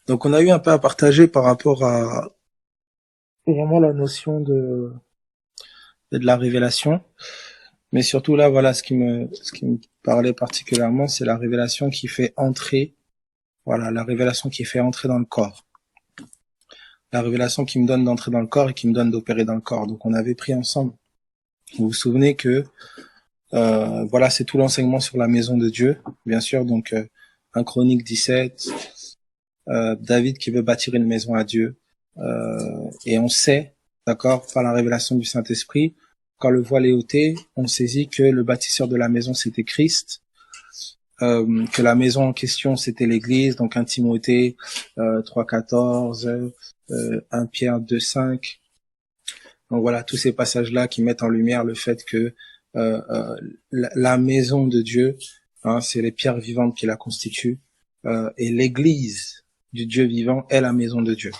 Donc on a eu un peu à partager par rapport à vraiment la notion de la révélation. Mais surtout là, voilà, ce qui me parlait particulièrement, c'est la révélation qui fait entrer, voilà, la révélation qui fait entrer dans le corps. La révélation qui me donne d'entrer dans le corps et qui me donne d'opérer dans le corps. Donc on avait pris ensemble. Vous vous souvenez que, voilà, c'est tout l'enseignement sur la maison de Dieu, bien sûr. Donc, 1 Chronique 17, David qui veut bâtir une maison à Dieu. Et on sait, d'accord, par la révélation du Saint-Esprit, quand le voile est ôté, on saisit que le bâtisseur de la maison, c'était Christ, que la maison en question, c'était l'Église, donc 1 Timothée 3,14, 1 Pierre 2,5. Donc voilà, tous ces passages-là qui mettent en lumière le fait que la maison de Dieu, hein, c'est les pierres vivantes qui la constituent, et l'Église du Dieu vivant est la maison de Dieu.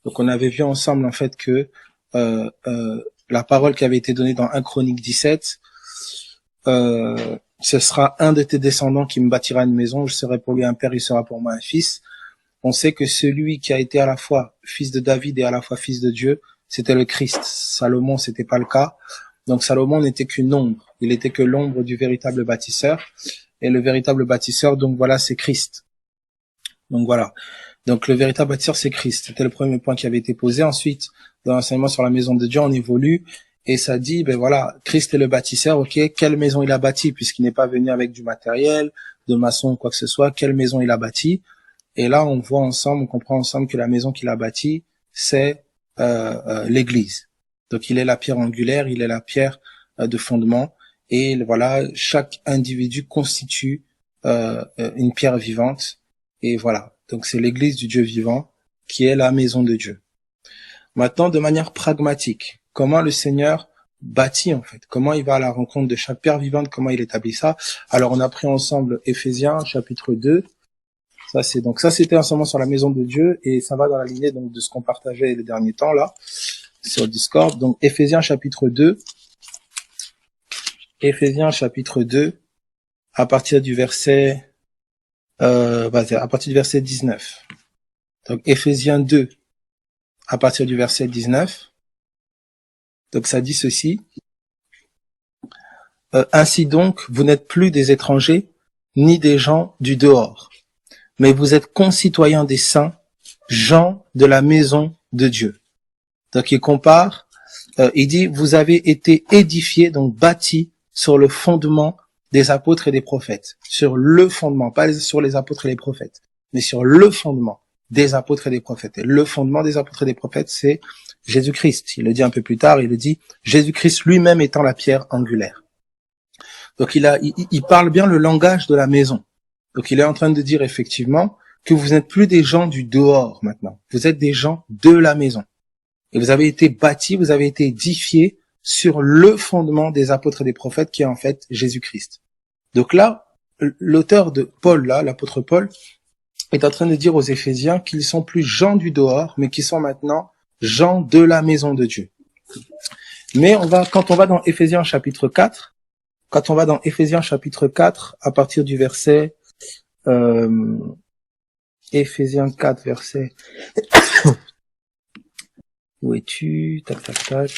Donc on avait vu ensemble en fait que la parole qui avait été donnée dans 1 Chronique 17, ce sera un de tes descendants qui me bâtira une maison, je serai pour lui un père, il sera pour moi un fils. On sait que celui qui a été à la fois fils de David et à la fois fils de Dieu, c'était le Christ. Salomon, c'était pas le cas. Donc Salomon n'était qu'une ombre. Il était que l'ombre du véritable bâtisseur. Et le véritable bâtisseur, donc voilà, c'est Christ. Donc voilà. Donc le véritable bâtisseur, c'est Christ. C'était le premier point qui avait été posé. Ensuite, dans l'enseignement sur la maison de Dieu, on évolue. Et ça dit, ben voilà, Christ est le bâtisseur, ok, quelle maison il a bâti, puisqu'il n'est pas venu avec du matériel, de maçon ou quoi que ce soit, quelle maison il a bâti. Et là, on voit ensemble, on comprend ensemble que la maison qu'il a bâtie, c'est l'Église. Donc, il est la pierre angulaire, il est la pierre de fondement. Et voilà, chaque individu constitue une pierre vivante. Et voilà, donc c'est l'Église du Dieu vivant qui est la maison de Dieu. Maintenant, de manière pragmatique, comment le Seigneur bâtit en fait, comment il va à la rencontre de chaque pierre vivante, comment il établit ça. Alors, on a pris ensemble Éphésiens chapitre 2. Ça c'était enseignement sur la maison de Dieu et ça va dans la lignée donc de ce qu'on partageait les derniers temps là sur Discord. Donc Éphésiens chapitre 2 à partir du verset à partir du verset 19. Donc Éphésiens 2 à partir du verset 19. Donc ça dit ceci: ainsi donc, vous n'êtes plus des étrangers ni des gens du dehors, mais vous êtes concitoyens des saints, gens de la maison de Dieu. Donc il compare, il dit, vous avez été édifiés, donc bâtis sur le fondement des apôtres et des prophètes. Sur le fondement, pas sur les apôtres et les prophètes, mais sur le fondement des apôtres et des prophètes. Et le fondement des apôtres et des prophètes, c'est Jésus-Christ. Il le dit un peu plus tard, il le dit, Jésus-Christ lui-même étant la pierre angulaire. Donc il parle bien le langage de la maison. Donc il est en train de dire effectivement que vous n'êtes plus des gens du dehors maintenant. Vous êtes des gens de la maison. Et vous avez été bâtis, vous avez été édifiés sur le fondement des apôtres et des prophètes qui est en fait Jésus-Christ. Donc là, l'auteur de Paul, là, l'apôtre Paul, est en train de dire aux Éphésiens qu'ils sont plus gens du dehors, mais qu'ils sont maintenant gens de la maison de Dieu. Mais quand on va dans Éphésiens chapitre 4, à partir du verset Éphésiens 4, verset où es-tu? Tac, tac, tac.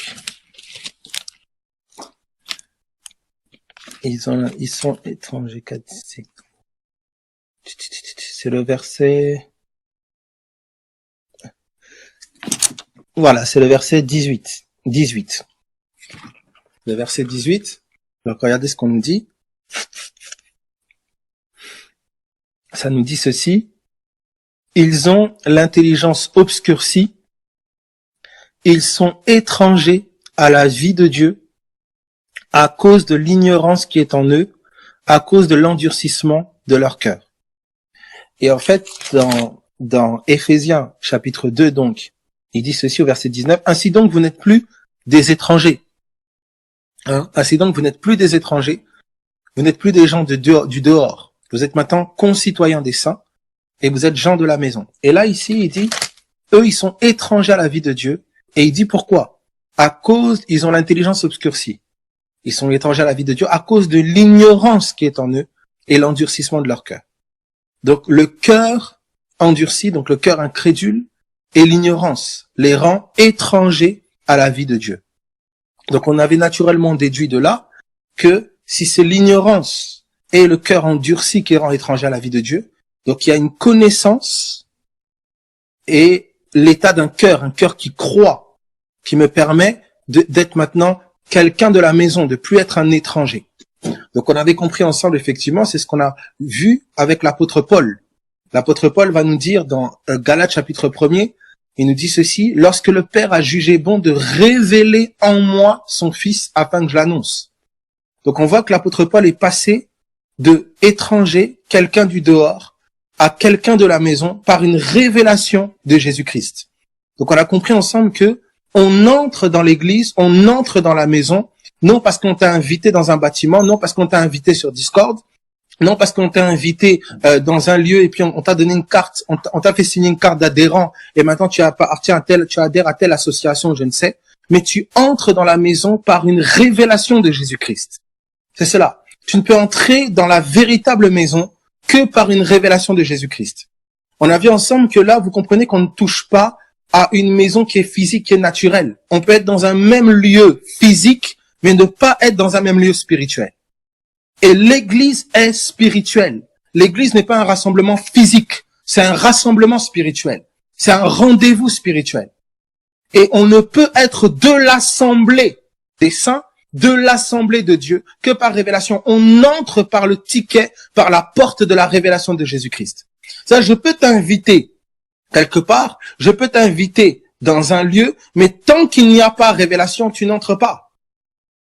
Ils sont étrangers, 4, c'est le verset, voilà, c'est le verset 18. Le verset 18. Donc, regardez ce qu'on nous dit. Ça nous dit ceci. Ils ont l'intelligence obscurcie. Ils sont étrangers à la vie de Dieu à cause de l'ignorance qui est en eux, à cause de l'endurcissement de leur cœur. Et en fait, dans Éphésiens chapitre 2, donc, il dit ceci au verset 19. Ainsi donc, vous n'êtes plus des étrangers. Ainsi donc, vous n'êtes plus des étrangers. Vous n'êtes plus des gens du dehors. Vous êtes maintenant concitoyens des saints et vous êtes gens de la maison. Et là, ici, il dit, eux, ils sont étrangers à la vie de Dieu. Et il dit pourquoi? À cause, ils ont l'intelligence obscurcie. Ils sont étrangers à la vie de Dieu à cause de l'ignorance qui est en eux et l'endurcissement de leur cœur. Donc, le cœur, endurci, donc le cœur incrédule, et l'ignorance les rend étrangers à la vie de Dieu. Donc on avait naturellement déduit de là que si c'est l'ignorance et le cœur endurci qui rend étranger à la vie de Dieu, donc il y a une connaissance et l'état d'un cœur, un cœur qui croit, qui me permet d'être maintenant quelqu'un de la maison, de plus être un étranger. Donc on avait compris ensemble, effectivement, c'est ce qu'on a vu avec l'apôtre Paul. L'apôtre Paul va nous dire dans Galates chapitre 1er, il nous dit ceci: lorsque le Père a jugé bon de révéler en moi son Fils afin que je l'annonce. Donc on voit que l'apôtre Paul est passé de étranger, quelqu'un du dehors, à quelqu'un de la maison par une révélation de Jésus-Christ. Donc on a compris ensemble que on entre dans l'église, on entre dans la maison, non parce qu'on t'a invité dans un bâtiment, non parce qu'on t'a invité sur Discord, non parce qu'on t'a invité dans un lieu et puis on t'a donné une carte, on t'a fait signer une carte d'adhérent et maintenant tu appartiens tu adhères à telle association, je ne sais, mais tu entres dans la maison par une révélation de Jésus-Christ. C'est cela. Tu ne peux entrer dans la véritable maison que par une révélation de Jésus-Christ. On a vu ensemble que là, vous comprenez qu'on ne touche pas à une maison qui est physique, qui est naturelle. On peut être dans un même lieu physique, mais ne pas être dans un même lieu spirituel. Et l'église est spirituelle. L'église n'est pas un rassemblement physique, c'est un rassemblement spirituel. C'est un rendez-vous spirituel. Et on ne peut être de l'assemblée des saints, de l'assemblée de Dieu, que par révélation. On entre par le ticket, par la porte de la révélation de Jésus-Christ. Ça, je peux t'inviter quelque part, je peux t'inviter dans un lieu, mais tant qu'il n'y a pas révélation, tu n'entres pas.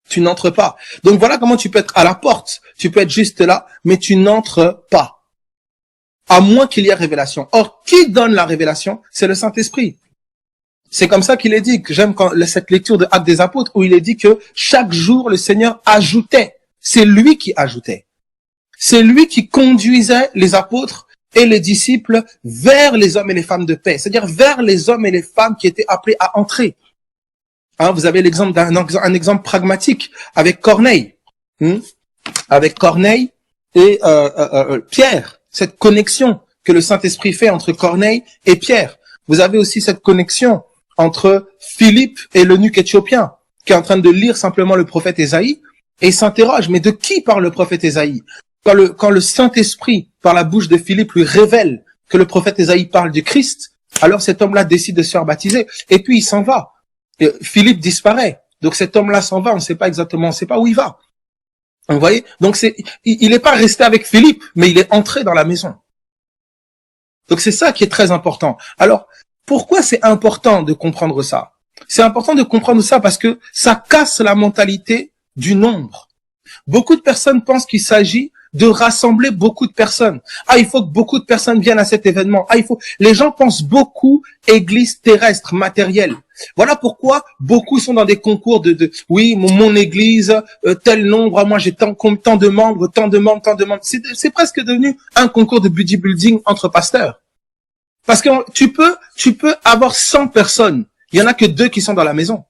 Tu n'entres pas. Donc voilà comment tu peux être à la porte. Tu peux être juste là, mais tu n'entres pas. À moins qu'il y ait révélation. Or, qui donne la révélation? C'est le Saint-Esprit. C'est comme ça qu'il est dit, que j'aime cette lecture de Actes des Apôtres, où il est dit que chaque jour, le Seigneur ajoutait. C'est lui qui ajoutait. C'est lui qui conduisait les apôtres et les disciples vers les hommes et les femmes de paix. C'est-à-dire vers les hommes et les femmes qui étaient appelés à entrer. Hein, vous avez l'exemple un exemple pragmatique avec Corneille. Avec Corneille et Pierre. Cette connexion que le Saint-Esprit fait entre Corneille et Pierre. Vous avez aussi cette connexion entre Philippe et l'eunuque éthiopien, qui est en train de lire simplement le prophète Ésaïe, et il s'interroge, mais de qui parle le prophète Ésaïe? Quand le Saint-Esprit, par la bouche de Philippe, lui révèle que le prophète Ésaïe parle du Christ, alors cet homme-là décide de se faire baptiser, et puis il s'en va. Et Philippe disparaît, donc cet homme-là s'en va, on ne sait pas où il va. Vous voyez? Donc il n'est pas resté avec Philippe, mais il est entré dans la maison. Donc c'est ça qui est très important. Alors, pourquoi c'est important de comprendre ça? C'est important de comprendre ça parce que ça casse la mentalité du nombre. Beaucoup de personnes pensent qu'il s'agit de rassembler beaucoup de personnes. Ah, il faut que beaucoup de personnes viennent à cet événement. Les gens pensent beaucoup église terrestre, matérielle. Voilà pourquoi beaucoup sont dans des concours oui, mon église, tel nombre, moi j'ai tant de membres, tant de membres. C'est presque devenu un concours de bodybuilding entre pasteurs. Parce que tu peux avoir 100 personnes. Il y en a que 2 qui sont dans la maison.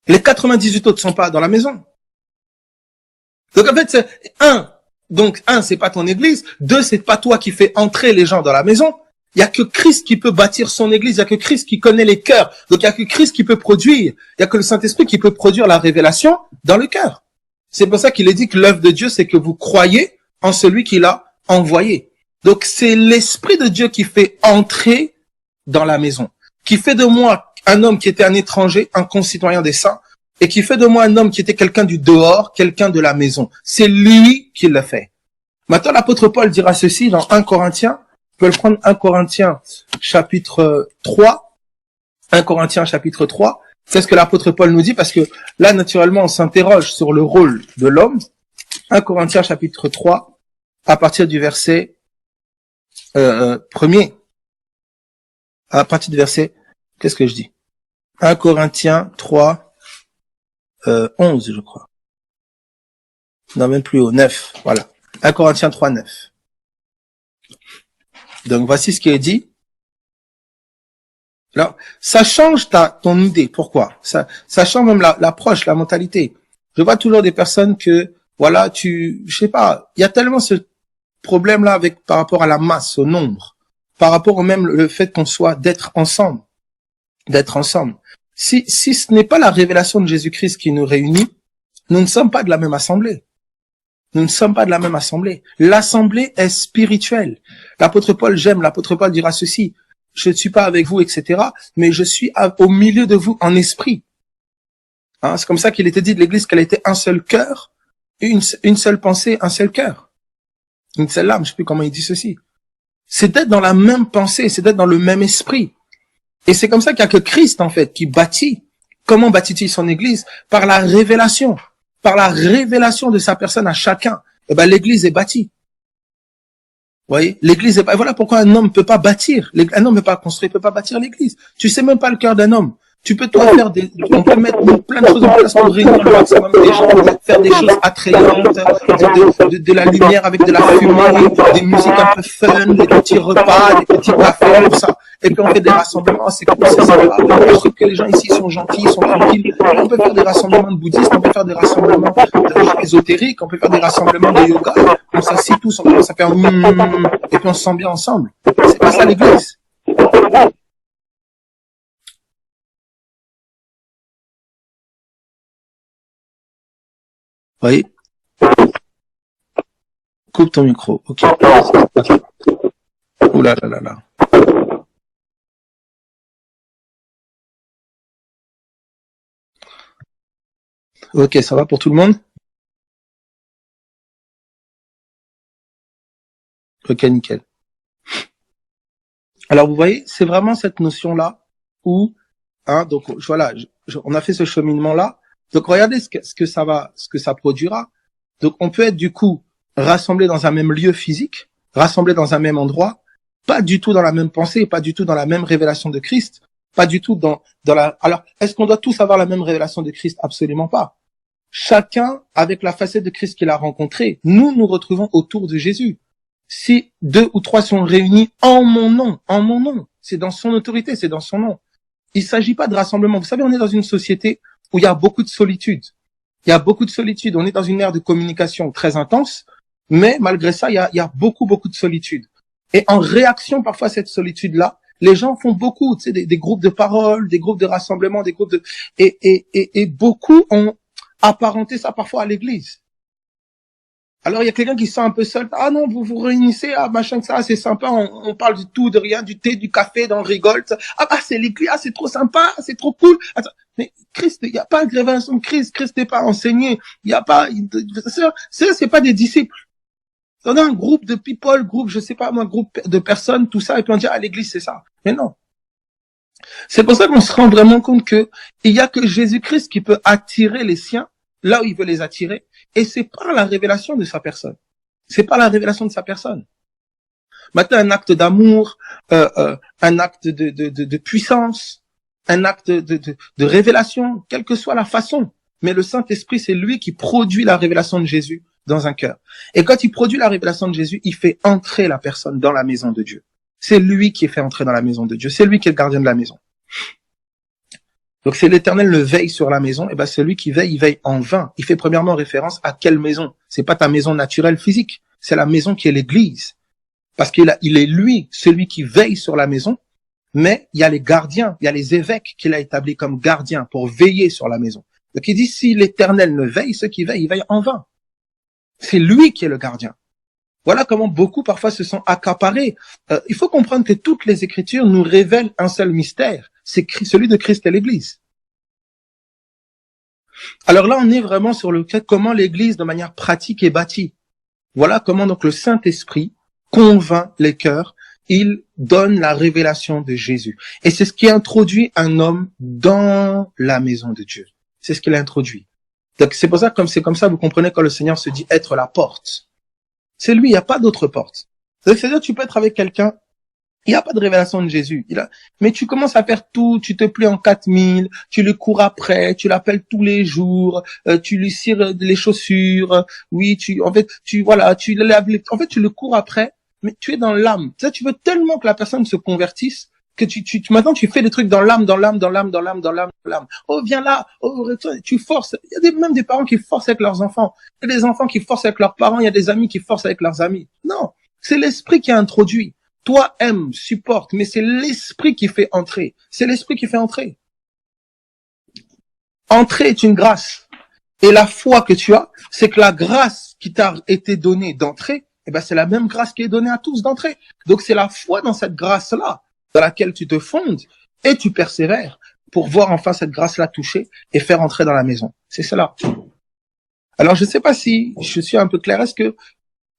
Les 98 autres sont pas dans la maison. Donc en fait, c'est c'est pas ton église. 2, c'est pas toi qui fais entrer les gens dans la maison. Il y a que Christ qui peut bâtir son église. Il y a que Christ qui connaît les cœurs. Donc il y a que Christ qui peut produire. Il y a que le Saint-Esprit qui peut produire la révélation dans le cœur. C'est pour ça qu'il est dit que l'œuvre de Dieu, c'est que vous croyez en celui qui l'a envoyé. Donc c'est l'Esprit de Dieu qui fait entrer dans la maison, qui fait de moi un homme qui était un étranger, un concitoyen des saints, et qui fait de moi un homme qui était quelqu'un du dehors, quelqu'un de la maison. C'est lui qui le fait. Maintenant, l'apôtre Paul dira ceci dans 1 Corinthiens. On peut le prendre 1 Corinthiens chapitre 3. 1 Corinthiens chapitre 3. C'est ce que l'apôtre Paul nous dit, parce que là, naturellement, on s'interroge sur le rôle de l'homme. 1 Corinthiens chapitre 3, à partir du verset premier, à partir du verset, qu'est-ce que je dis? 1 Corinthiens 3, 11, je crois. Non, même plus haut, 9, voilà. 1 Corinthiens 3, 9. Donc, voici ce qui est dit. Alors, ça change ton idée. Pourquoi? Ça change même l'approche, la mentalité. Je vois toujours des personnes que, voilà, je sais pas, il y a tellement ce problème-là par rapport à la masse, au nombre. par rapport au même le fait qu'on soit d'être ensemble. Si ce n'est pas la révélation de Jésus-Christ qui nous réunit, nous ne sommes pas de la même assemblée. L'assemblée est spirituelle. L'apôtre Paul dira ceci: je ne suis pas avec vous, etc., mais je suis au milieu de vous en esprit. Hein, c'est comme ça qu'il était dit de l'Église qu'elle était un seul cœur, une seule pensée, un seul cœur, une seule âme. Je sais plus comment il dit ceci. C'est d'être dans la même pensée, c'est d'être dans le même esprit. Et c'est comme ça qu'il n'y a que Christ, en fait, qui bâtit. Comment bâtit-il son Église? Par la révélation de sa personne à chacun. Et ben, l'Église est bâtie. Vous voyez, l'Église est bâtie. Voilà pourquoi un homme ne peut pas bâtir. Un homme ne peut pas construire, ne peut pas bâtir l'Église. Tu sais même pas le cœur d'un homme. Tu peux toi on peut mettre plein de choses en place pour réunir le maximum des gens, faire des choses attrayantes, de la lumière avec de la fumée, des musiques un peu fun, des petits repas, des petits cafés, tout ça. Et puis on fait des rassemblements, c'est comme ça, je trouve que les gens ici sont gentils, sont tranquilles. On peut faire des rassemblements de bouddhistes, on peut faire des rassemblements ésotériques, on peut faire des rassemblements de yoga. On s'assit tous, on commence à faire et puis on se sent bien ensemble. C'est pas ça l'Église. Vous voyez? Coupe ton micro. Ok. Ouh là là là là. Ok, ça va pour tout le monde? Ok, nickel. Alors vous voyez, c'est vraiment cette notion-là où, hein, donc voilà, on a fait ce cheminement-là. Donc regardez ce que ça produira. Donc on peut être du coup rassemblés dans un même lieu physique, rassemblés dans un même endroit, pas du tout dans la même pensée, pas du tout dans la même révélation de Christ, pas du tout dans la. Alors est-ce qu'on doit tous avoir la même révélation de Christ? Absolument pas. Chacun avec la facette de Christ qu'il a rencontrée. Nous retrouvons autour de Jésus. Si 2 ou 3 sont réunis en mon nom, c'est dans son autorité, c'est dans son nom. Il s'agit pas de rassemblement. Vous savez, on est dans une société où il y a beaucoup de solitude. On est dans une ère de communication très intense, mais malgré ça, il y a beaucoup de solitude. Et en réaction parfois à cette solitude-là, les gens font beaucoup, tu sais, des groupes de parole, des groupes de rassemblement, des groupes de, et beaucoup ont apparenté ça parfois à l'église. Alors, il y a quelqu'un qui se sent un peu seul. Ah non, vous vous réunissez, ah machin, ça, c'est sympa, on parle du tout, de rien, du thé, du café, on rigole. Ah, c'est l'église, ah, c'est trop sympa, c'est trop cool. Attends, mais Christ, il n'y a pas de révélation de Christ n'est pas enseigné. Il n'y a pas, c'est pas des disciples. On a un groupe de people, je sais pas, un groupe de personnes, tout ça, et puis on dit, ah, l'église, c'est ça. Mais non. C'est pour ça qu'on se rend vraiment compte que il y a que Jésus-Christ qui peut attirer les siens là où il veut les attirer, et c'est par la révélation de sa personne. Maintenant, un acte d'amour, un acte de puissance, un acte de révélation, quelle que soit la façon. Mais le Saint-Esprit, c'est lui qui produit la révélation de Jésus dans un cœur. Et quand il produit la révélation de Jésus, il fait entrer la personne dans la maison de Dieu. C'est lui qui est fait entrer dans la maison de Dieu. C'est lui qui est le gardien de la maison. Donc, c'est l'Éternel le veille sur la maison, et ben celui qui veille, il veille en vain. Il fait premièrement référence à quelle maison? C'est pas ta maison naturelle physique, c'est la maison qui est l'Église. Parce il est lui, celui qui veille sur la maison, mais il y a les gardiens, il y a les évêques qu'il a établis comme gardiens pour veiller sur la maison. Donc il dit, si l'Éternel ne veille, ceux qui veillent, ils veillent en vain. C'est lui qui est le gardien. Voilà comment beaucoup parfois se sont accaparés. Il faut comprendre que toutes les Écritures nous révèlent un seul mystère, c'est celui de Christ et l'Église. Alors là, on est vraiment sur le cas comment l'Église de manière pratique est bâtie. Voilà comment donc le Saint-Esprit convainc les cœurs, il donne la révélation de Jésus. Et c'est ce qui introduit un homme dans la maison de Dieu. C'est ce qu'il a introduit. Donc c'est pour ça, c'est comme ça, vous comprenez quand le Seigneur se dit être la porte. C'est lui, il n'y a pas d'autre porte. C'est-à-dire, tu peux être avec quelqu'un, il n'y a pas de révélation de Jésus. Mais tu commences à faire tout, tu te plies en 4000, tu le cours après, tu l'appelles tous les jours, tu lui cires les chaussures, oui, tu le laves en fait, tu le cours après, mais tu es dans l'âme. Tu veux tellement que la personne se convertisse, que maintenant tu fais des trucs dans l'âme. Oh, viens là, oh, tu forces. Il y a même des parents qui forcent avec leurs enfants. Il y a des enfants qui forcent avec leurs parents, il y a des amis qui forcent avec leurs amis. Non. C'est l'esprit qui a introduit. Toi, aime, supporte, mais c'est l'esprit qui fait entrer. C'est l'esprit qui fait entrer. Entrer est une grâce. Et la foi que tu as, c'est que la grâce qui t'a été donnée d'entrer, eh ben, c'est la même grâce qui est donnée à tous d'entrer. Donc, c'est la foi dans cette grâce-là, dans laquelle tu te fondes et tu persévères pour voir enfin cette grâce-là toucher et faire entrer dans la maison. C'est cela. Alors, je ne sais pas si je suis un peu clair. Est-ce que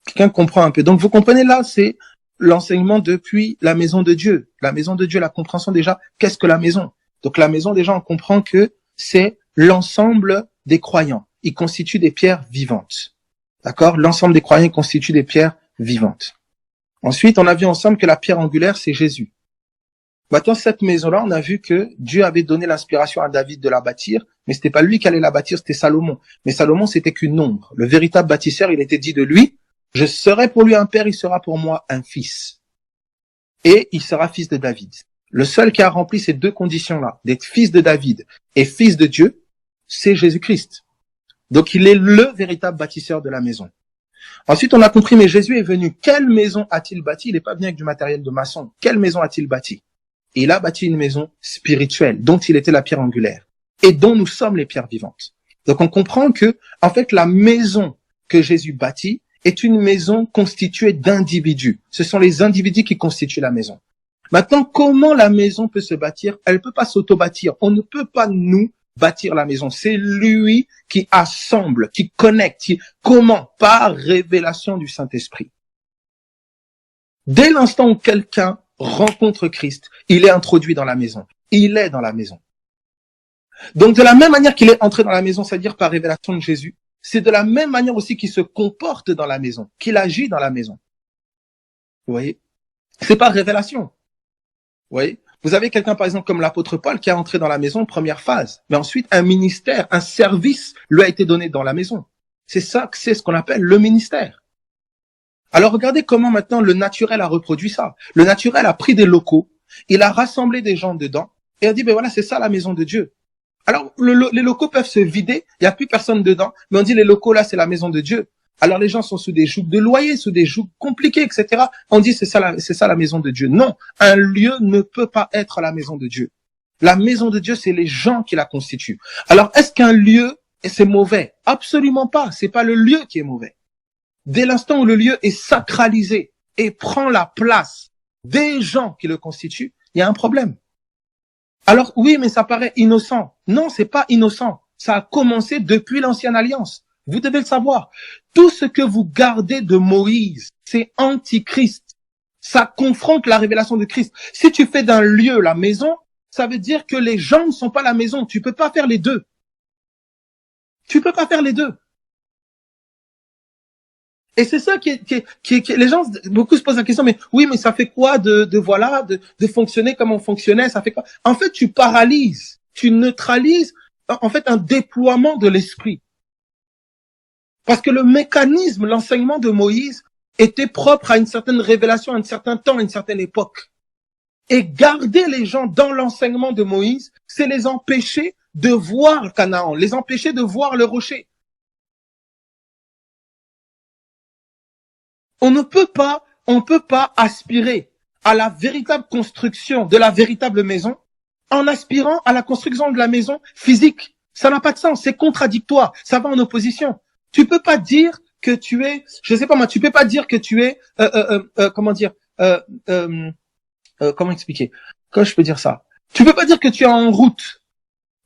quelqu'un comprend un peu? Donc, vous comprenez là, c'est l'enseignement depuis la maison de Dieu. La maison de Dieu, la compréhension déjà, qu'est-ce que la maison? Donc, la maison, déjà, on comprend que c'est l'ensemble des croyants. Ils constituent des pierres vivantes. D'accord? L'ensemble des croyants constituent des pierres vivantes. Ensuite, on a vu ensemble que la pierre angulaire, c'est Jésus. Maintenant, cette maison-là, on a vu que Dieu avait donné l'inspiration à David de la bâtir, mais c'était pas lui qui allait la bâtir, c'était Salomon. Mais Salomon, c'était qu'une ombre. Le véritable bâtisseur, il était dit de lui, je serai pour lui un père, il sera pour moi un fils. Et il sera fils de David. Le seul qui a rempli ces deux conditions-là, d'être fils de David et fils de Dieu, c'est Jésus-Christ. Donc, il est le véritable bâtisseur de la maison. Ensuite, on a compris, mais Jésus est venu. Quelle maison a-t-il bâti? Il n'est pas venu avec du matériel de maçon. Quelle maison a-t-il bâti? Et il a bâti une maison spirituelle, dont il était la pierre angulaire, et dont nous sommes les pierres vivantes. Donc, on comprend que, en fait, la maison que Jésus bâtit est une maison constituée d'individus. Ce sont les individus qui constituent la maison. Maintenant, comment la maison peut se bâtir? Elle ne peut pas s'auto-bâtir. On ne peut pas, nous, bâtir la maison. C'est lui qui assemble, qui connecte. Comment? Par révélation du Saint-Esprit. Dès l'instant où quelqu'un rencontre Christ, il est introduit dans la maison. Il est dans la maison. Donc, de la même manière qu'il est entré dans la maison, c'est-à-dire par révélation de Jésus, c'est de la même manière aussi qu'il se comporte dans la maison, qu'il agit dans la maison. Vous voyez? C'est par révélation. Vous voyez? Vous avez quelqu'un, par exemple, comme l'apôtre Paul, qui est entré dans la maison, première phase. Mais ensuite, un ministère, un service lui a été donné dans la maison. C'est ça, c'est ce qu'on appelle le ministère. Alors, regardez comment maintenant le naturel a reproduit ça. Le naturel a pris des locaux, il a rassemblé des gens dedans, et a dit, ben voilà, c'est ça la maison de Dieu. Alors, les locaux peuvent se vider, il n'y a plus personne dedans, mais on dit les locaux là, c'est la maison de Dieu. Alors les gens sont sous des jougs de loyer, sous des jougs compliqués, etc. On dit c'est ça la maison de Dieu. Non, un lieu ne peut pas être la maison de Dieu. La maison de Dieu, c'est les gens qui la constituent. Alors, est-ce qu'un lieu, c'est mauvais? Absolument pas, c'est pas le lieu qui est mauvais. Dès l'instant où le lieu est sacralisé et prend la place des gens qui le constituent, il y a un problème. Alors oui, mais ça paraît innocent. Non, c'est pas innocent. Ça a commencé depuis l'ancienne alliance. Vous devez le savoir. Tout ce que vous gardez de Moïse, c'est antichrist. Ça confronte la révélation de Christ. Si tu fais d'un lieu la maison, ça veut dire que les gens ne sont pas la maison. Tu peux pas faire les deux. Tu peux pas faire les deux. Et c'est ça qui les gens, beaucoup se posent la question, mais oui, mais ça fait quoi de fonctionner comme on fonctionnait, ça fait quoi? En fait, tu paralyses, tu neutralises, en fait, un déploiement de l'esprit. Parce que le mécanisme, l'enseignement de Moïse était propre à une certaine révélation, à un certain temps, à une certaine époque. Et garder les gens dans l'enseignement de Moïse, c'est les empêcher de voir Canaan, les empêcher de voir le rocher. On ne peut pas aspirer à la véritable construction de la véritable maison en aspirant à la construction de la maison physique. Ça n'a pas de sens, c'est contradictoire, ça va en opposition. Tu peux pas dire que tu es, je sais pas moi, tu peux pas dire que tu es, comment dire, comment expliquer? Comment je peux dire ça? Tu peux pas dire que tu es en route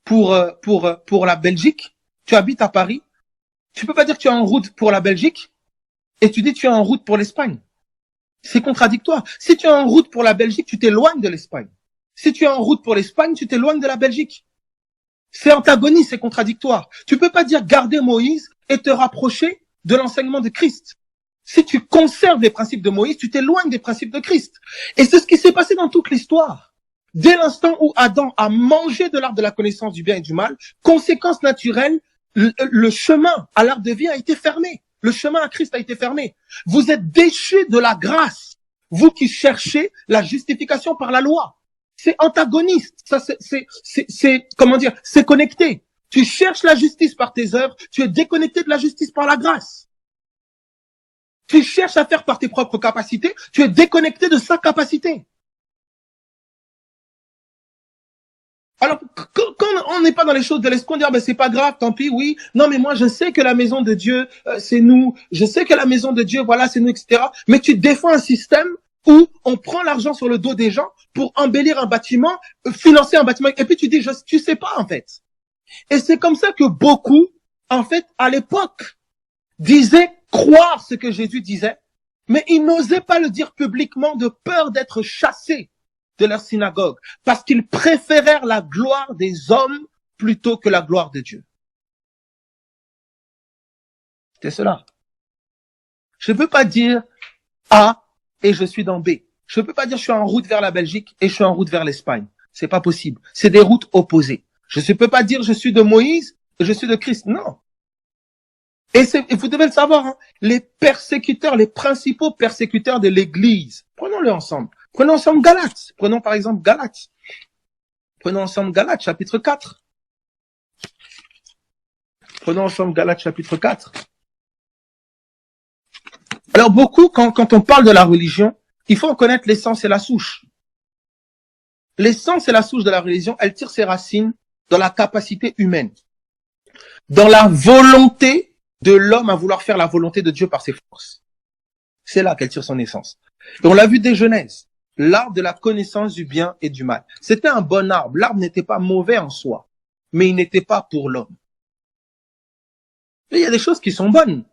pour la Belgique. Tu habites à Paris. Tu peux pas dire que tu es en route pour la Belgique et tu dis que tu es en route pour l'Espagne. C'est contradictoire. Si tu es en route pour la Belgique, tu t'éloignes de l'Espagne. Si tu es en route pour l'Espagne, tu t'éloignes de la Belgique. C'est antagoniste, c'est contradictoire. Tu peux pas dire garder Moïse et te rapprocher de l'enseignement de Christ. Si tu conserves les principes de Moïse, tu t'éloignes des principes de Christ. Et c'est ce qui s'est passé dans toute l'histoire. Dès l'instant où Adam a mangé de l'arbre de la connaissance du bien et du mal, conséquence naturelle, le chemin à l'arbre de vie a été fermé. Le chemin à Christ a été fermé. Vous êtes déchus de la grâce. Vous qui cherchez la justification par la loi. C'est antagoniste. Ça, c'est, comment dire, c'est connecté. Tu cherches la justice par tes œuvres. Tu es déconnecté de la justice par la grâce. tu cherches à faire par tes propres capacités, tu es déconnecté de sa capacité. Alors, quand on n'est pas dans les choses de l'esprit, on dit, ah ben, c'est pas grave, tant pis, oui. Non, mais moi, je sais que la maison de Dieu, c'est nous. Je sais que la maison de Dieu, voilà, c'est nous, etc. Mais tu défends un système où on prend l'argent sur le dos des gens pour embellir un bâtiment, financer un bâtiment. Et puis tu dis, tu sais pas, en fait. Et c'est comme ça que beaucoup, en fait, à l'époque, disaient croire ce que Jésus disait, mais ils n'osaient pas le dire publiquement de peur d'être chassés de leur synagogue, parce qu'ils préférèrent la gloire des hommes plutôt que la gloire de Dieu. C'est cela. Je ne peux pas dire A et je suis dans B. Je ne peux pas dire je suis en route vers la Belgique et je suis en route vers l'Espagne. C'est pas possible. C'est des routes opposées. Je ne peux pas dire je suis de Moïse et je suis de Christ. Non. Et vous devez le savoir, hein, les persécuteurs, les principaux persécuteurs de l'Église, prenons-le ensemble. Prenons ensemble Galates. Prenons par exemple Galates. Prenons ensemble Galates, chapitre 4. Prenons ensemble Galates, chapitre 4. Alors beaucoup, quand on parle de la religion, il faut connaître l'essence et la souche. L'essence et la souche de la religion, elle tire ses racines dans la capacité humaine, dans la volonté de l'homme à vouloir faire la volonté de Dieu par ses forces. C'est là qu'elle tire son essence. Et on l'a vu dès Genèse. L'arbre de la connaissance du bien et du mal. C'était un bon arbre. L'arbre n'était pas mauvais en soi, mais il n'était pas pour l'homme. Il y a des choses qui sont bonnes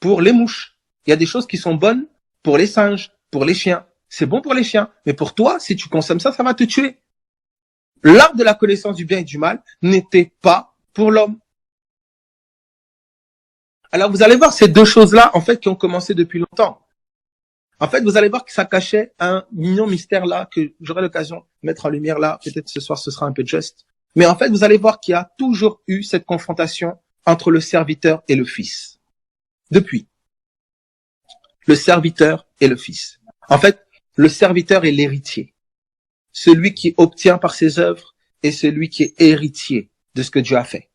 pour les mouches. Il y a des choses qui sont bonnes pour les singes, pour les chiens. C'est bon pour les chiens. Mais pour toi, si tu consommes ça, ça va te tuer. L'arbre de la connaissance du bien et du mal n'était pas pour l'homme. Alors vous allez voir ces deux choses-là, en fait, qui ont commencé depuis longtemps. En fait, vous allez voir que ça cachait un mignon mystère là, que j'aurai l'occasion de mettre en lumière là. Peut-être ce soir, ce sera un peu juste. Mais en fait, vous allez voir qu'il y a toujours eu cette confrontation entre le serviteur et le fils. Depuis. Le serviteur et le fils. En fait, le serviteur est l'héritier. Celui qui obtient par ses œuvres et celui qui est héritier de ce que Dieu a fait.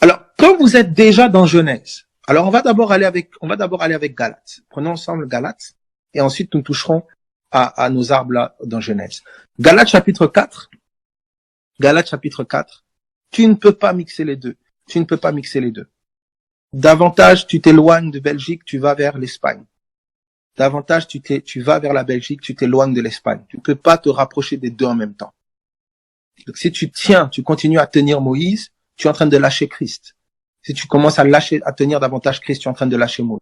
Alors, quand vous êtes déjà dans Genèse, alors on va d'abord aller avec Galates. Prenons ensemble Galates et ensuite nous toucherons à nos arbres là dans Genèse. Galates chapitre 4. Galates chapitre 4. Tu ne peux pas mixer les deux. Tu ne peux pas mixer les deux. Davantage tu t'éloignes de Belgique, tu vas vers l'Espagne. Davantage tu vas vers la Belgique, tu t'éloignes de l'Espagne. Tu ne peux pas te rapprocher des deux en même temps. Donc si tu continues à tenir Moïse, tu es en train de lâcher Christ. Si tu commences à tenir davantage Christ, tu es en train de lâcher Moïse.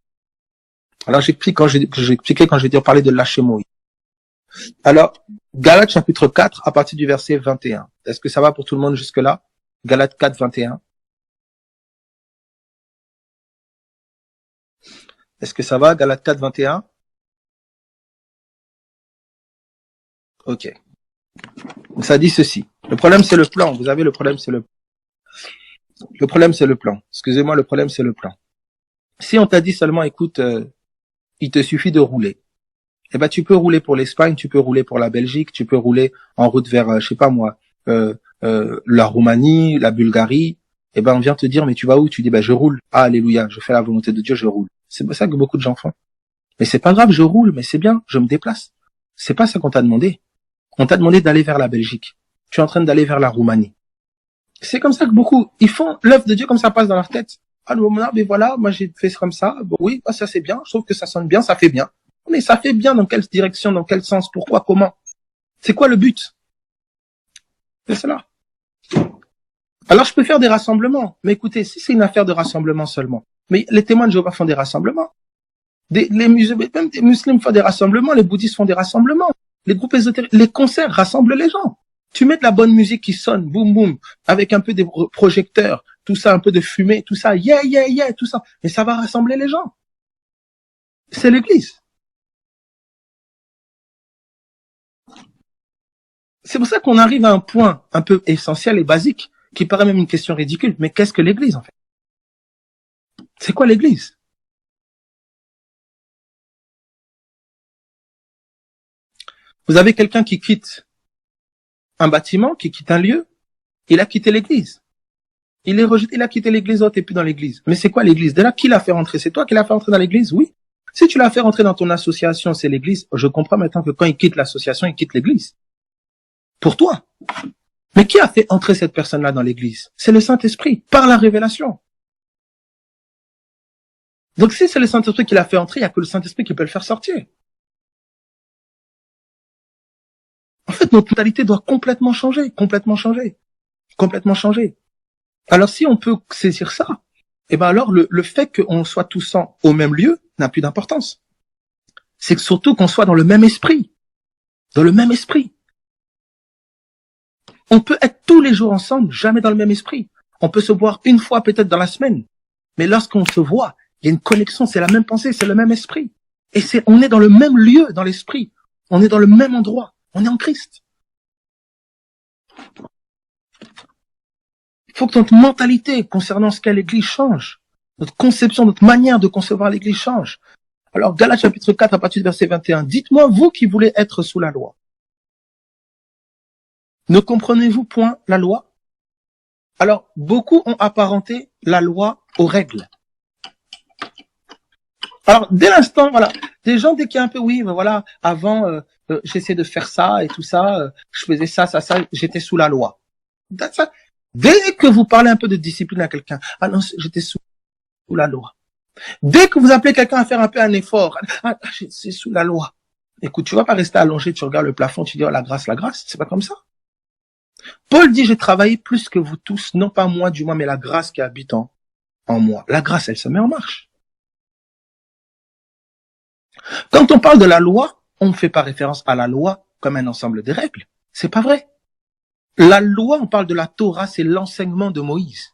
Alors j'explique quand j'ai parlé de lâcher Moïse. Alors, Galates chapitre 4, à partir du verset 21. Est-ce que ça va pour tout le monde jusque-là? Galates 4, 21. Est-ce que ça va, Galates 4, 21? Ok. Donc ça dit ceci. Le problème, c'est le plan. Vous avez le problème, c'est le plan. Excusez-moi, le problème, c'est le plan. Si on t'a dit seulement, écoute, il te suffit de rouler. Eh ben, tu peux rouler pour l'Espagne, tu peux rouler pour la Belgique, tu peux rouler en route vers, je sais pas moi, la Roumanie, la Bulgarie. Eh ben, on vient te dire, mais tu vas où? Tu dis, ben, je roule. Ah, alléluia, je fais la volonté de Dieu, je roule. C'est ça que beaucoup de gens font. Mais c'est pas grave, je roule, mais c'est bien, je me déplace. C'est pas ça qu'on t'a demandé. On t'a demandé d'aller vers la Belgique. Tu es en train d'aller vers la Roumanie. C'est comme ça que beaucoup, ils font l'œuvre de Dieu comme ça passe dans leur tête. Ah, mais voilà, moi j'ai fait comme ça. Bon, oui, bah, ça c'est bien. Je trouve que ça sonne bien, ça fait bien. Mais ça fait bien dans quelle direction, dans quel sens, pourquoi, comment? C'est quoi le but? C'est cela. Alors je peux faire des rassemblements. Mais écoutez, si c'est une affaire de rassemblement seulement, mais les témoins de Jéhovah font des rassemblements. Les musulmans, même des musulmans font des rassemblements, les bouddhistes font des rassemblements. Les groupes ésotériques, les concerts rassemblent les gens. Tu mets de la bonne musique qui sonne, boum boum, avec un peu des projecteurs, tout ça, un peu de fumée, tout ça, yeah, yeah, yeah, tout ça. Mais ça va rassembler les gens. C'est l'église. C'est pour ça qu'on arrive à un point un peu essentiel et basique, qui paraît même une question ridicule. Mais qu'est-ce que l'église, en fait? C'est quoi l'église? Vous avez quelqu'un qui quitte un bâtiment, qui quitte un lieu, il a quitté l'église. Il est rejeté, il a quitté l'église, oh, t'es plus dans l'église. Mais c'est quoi l'église? Dès là, qui l'a fait rentrer? C'est toi qui l'as fait rentrer dans l'église? Oui. Si tu l'as fait rentrer dans ton association, c'est l'église, je comprends maintenant que quand il quitte l'association, il quitte l'église. Pour toi. Mais qui a fait entrer cette personne-là dans l'église? C'est le Saint-Esprit, par la révélation. Donc si c'est le Saint-Esprit qui l'a fait entrer, il n'y a que le Saint-Esprit qui peut le faire sortir. En fait, notre mentalité doit complètement changer, complètement changer, complètement changer. Alors si on peut saisir ça, eh ben alors le fait qu'on soit tous au même lieu n'a plus d'importance. C'est surtout qu'on soit dans le même esprit, dans le même esprit. On peut être tous les jours ensemble, jamais dans le même esprit. On peut se voir une fois peut-être dans la semaine, mais lorsqu'on se voit, il y a une connexion, c'est la même pensée, c'est le même esprit. Et on est dans le même lieu dans l'esprit. On est dans le même endroit. On est en Christ. Il faut que notre mentalité concernant ce qu'est l'Église change. Notre conception, notre manière de concevoir l'Église change. Alors, Galates chapitre 4, à partir du verset 21. Dites-moi, vous qui voulez être sous la loi. Ne comprenez-vous point la loi? Alors, beaucoup ont apparenté la loi aux règles. Alors, dès l'instant, voilà, des gens, dès qu'il y a un peu, oui, ben voilà, avant, j'essayais de faire ça et tout ça, je faisais ça, j'étais sous la loi. Ça. Dès que vous parlez un peu de discipline à quelqu'un, ah non, j'étais sous la loi. Dès que vous appelez quelqu'un à faire un peu un effort, c'est sous la loi. Écoute, tu vas pas rester allongé, tu regardes le plafond, tu dis, oh, la grâce, c'est pas comme ça. Paul dit, j'ai travaillé plus que vous tous, non pas moi du moins, mais la grâce qui habite en moi. La grâce, elle se met en marche. Quand on parle de la loi, on ne fait pas référence à la loi comme un ensemble de règles. C'est pas vrai. La loi, on parle de la Torah, c'est l'enseignement de Moïse.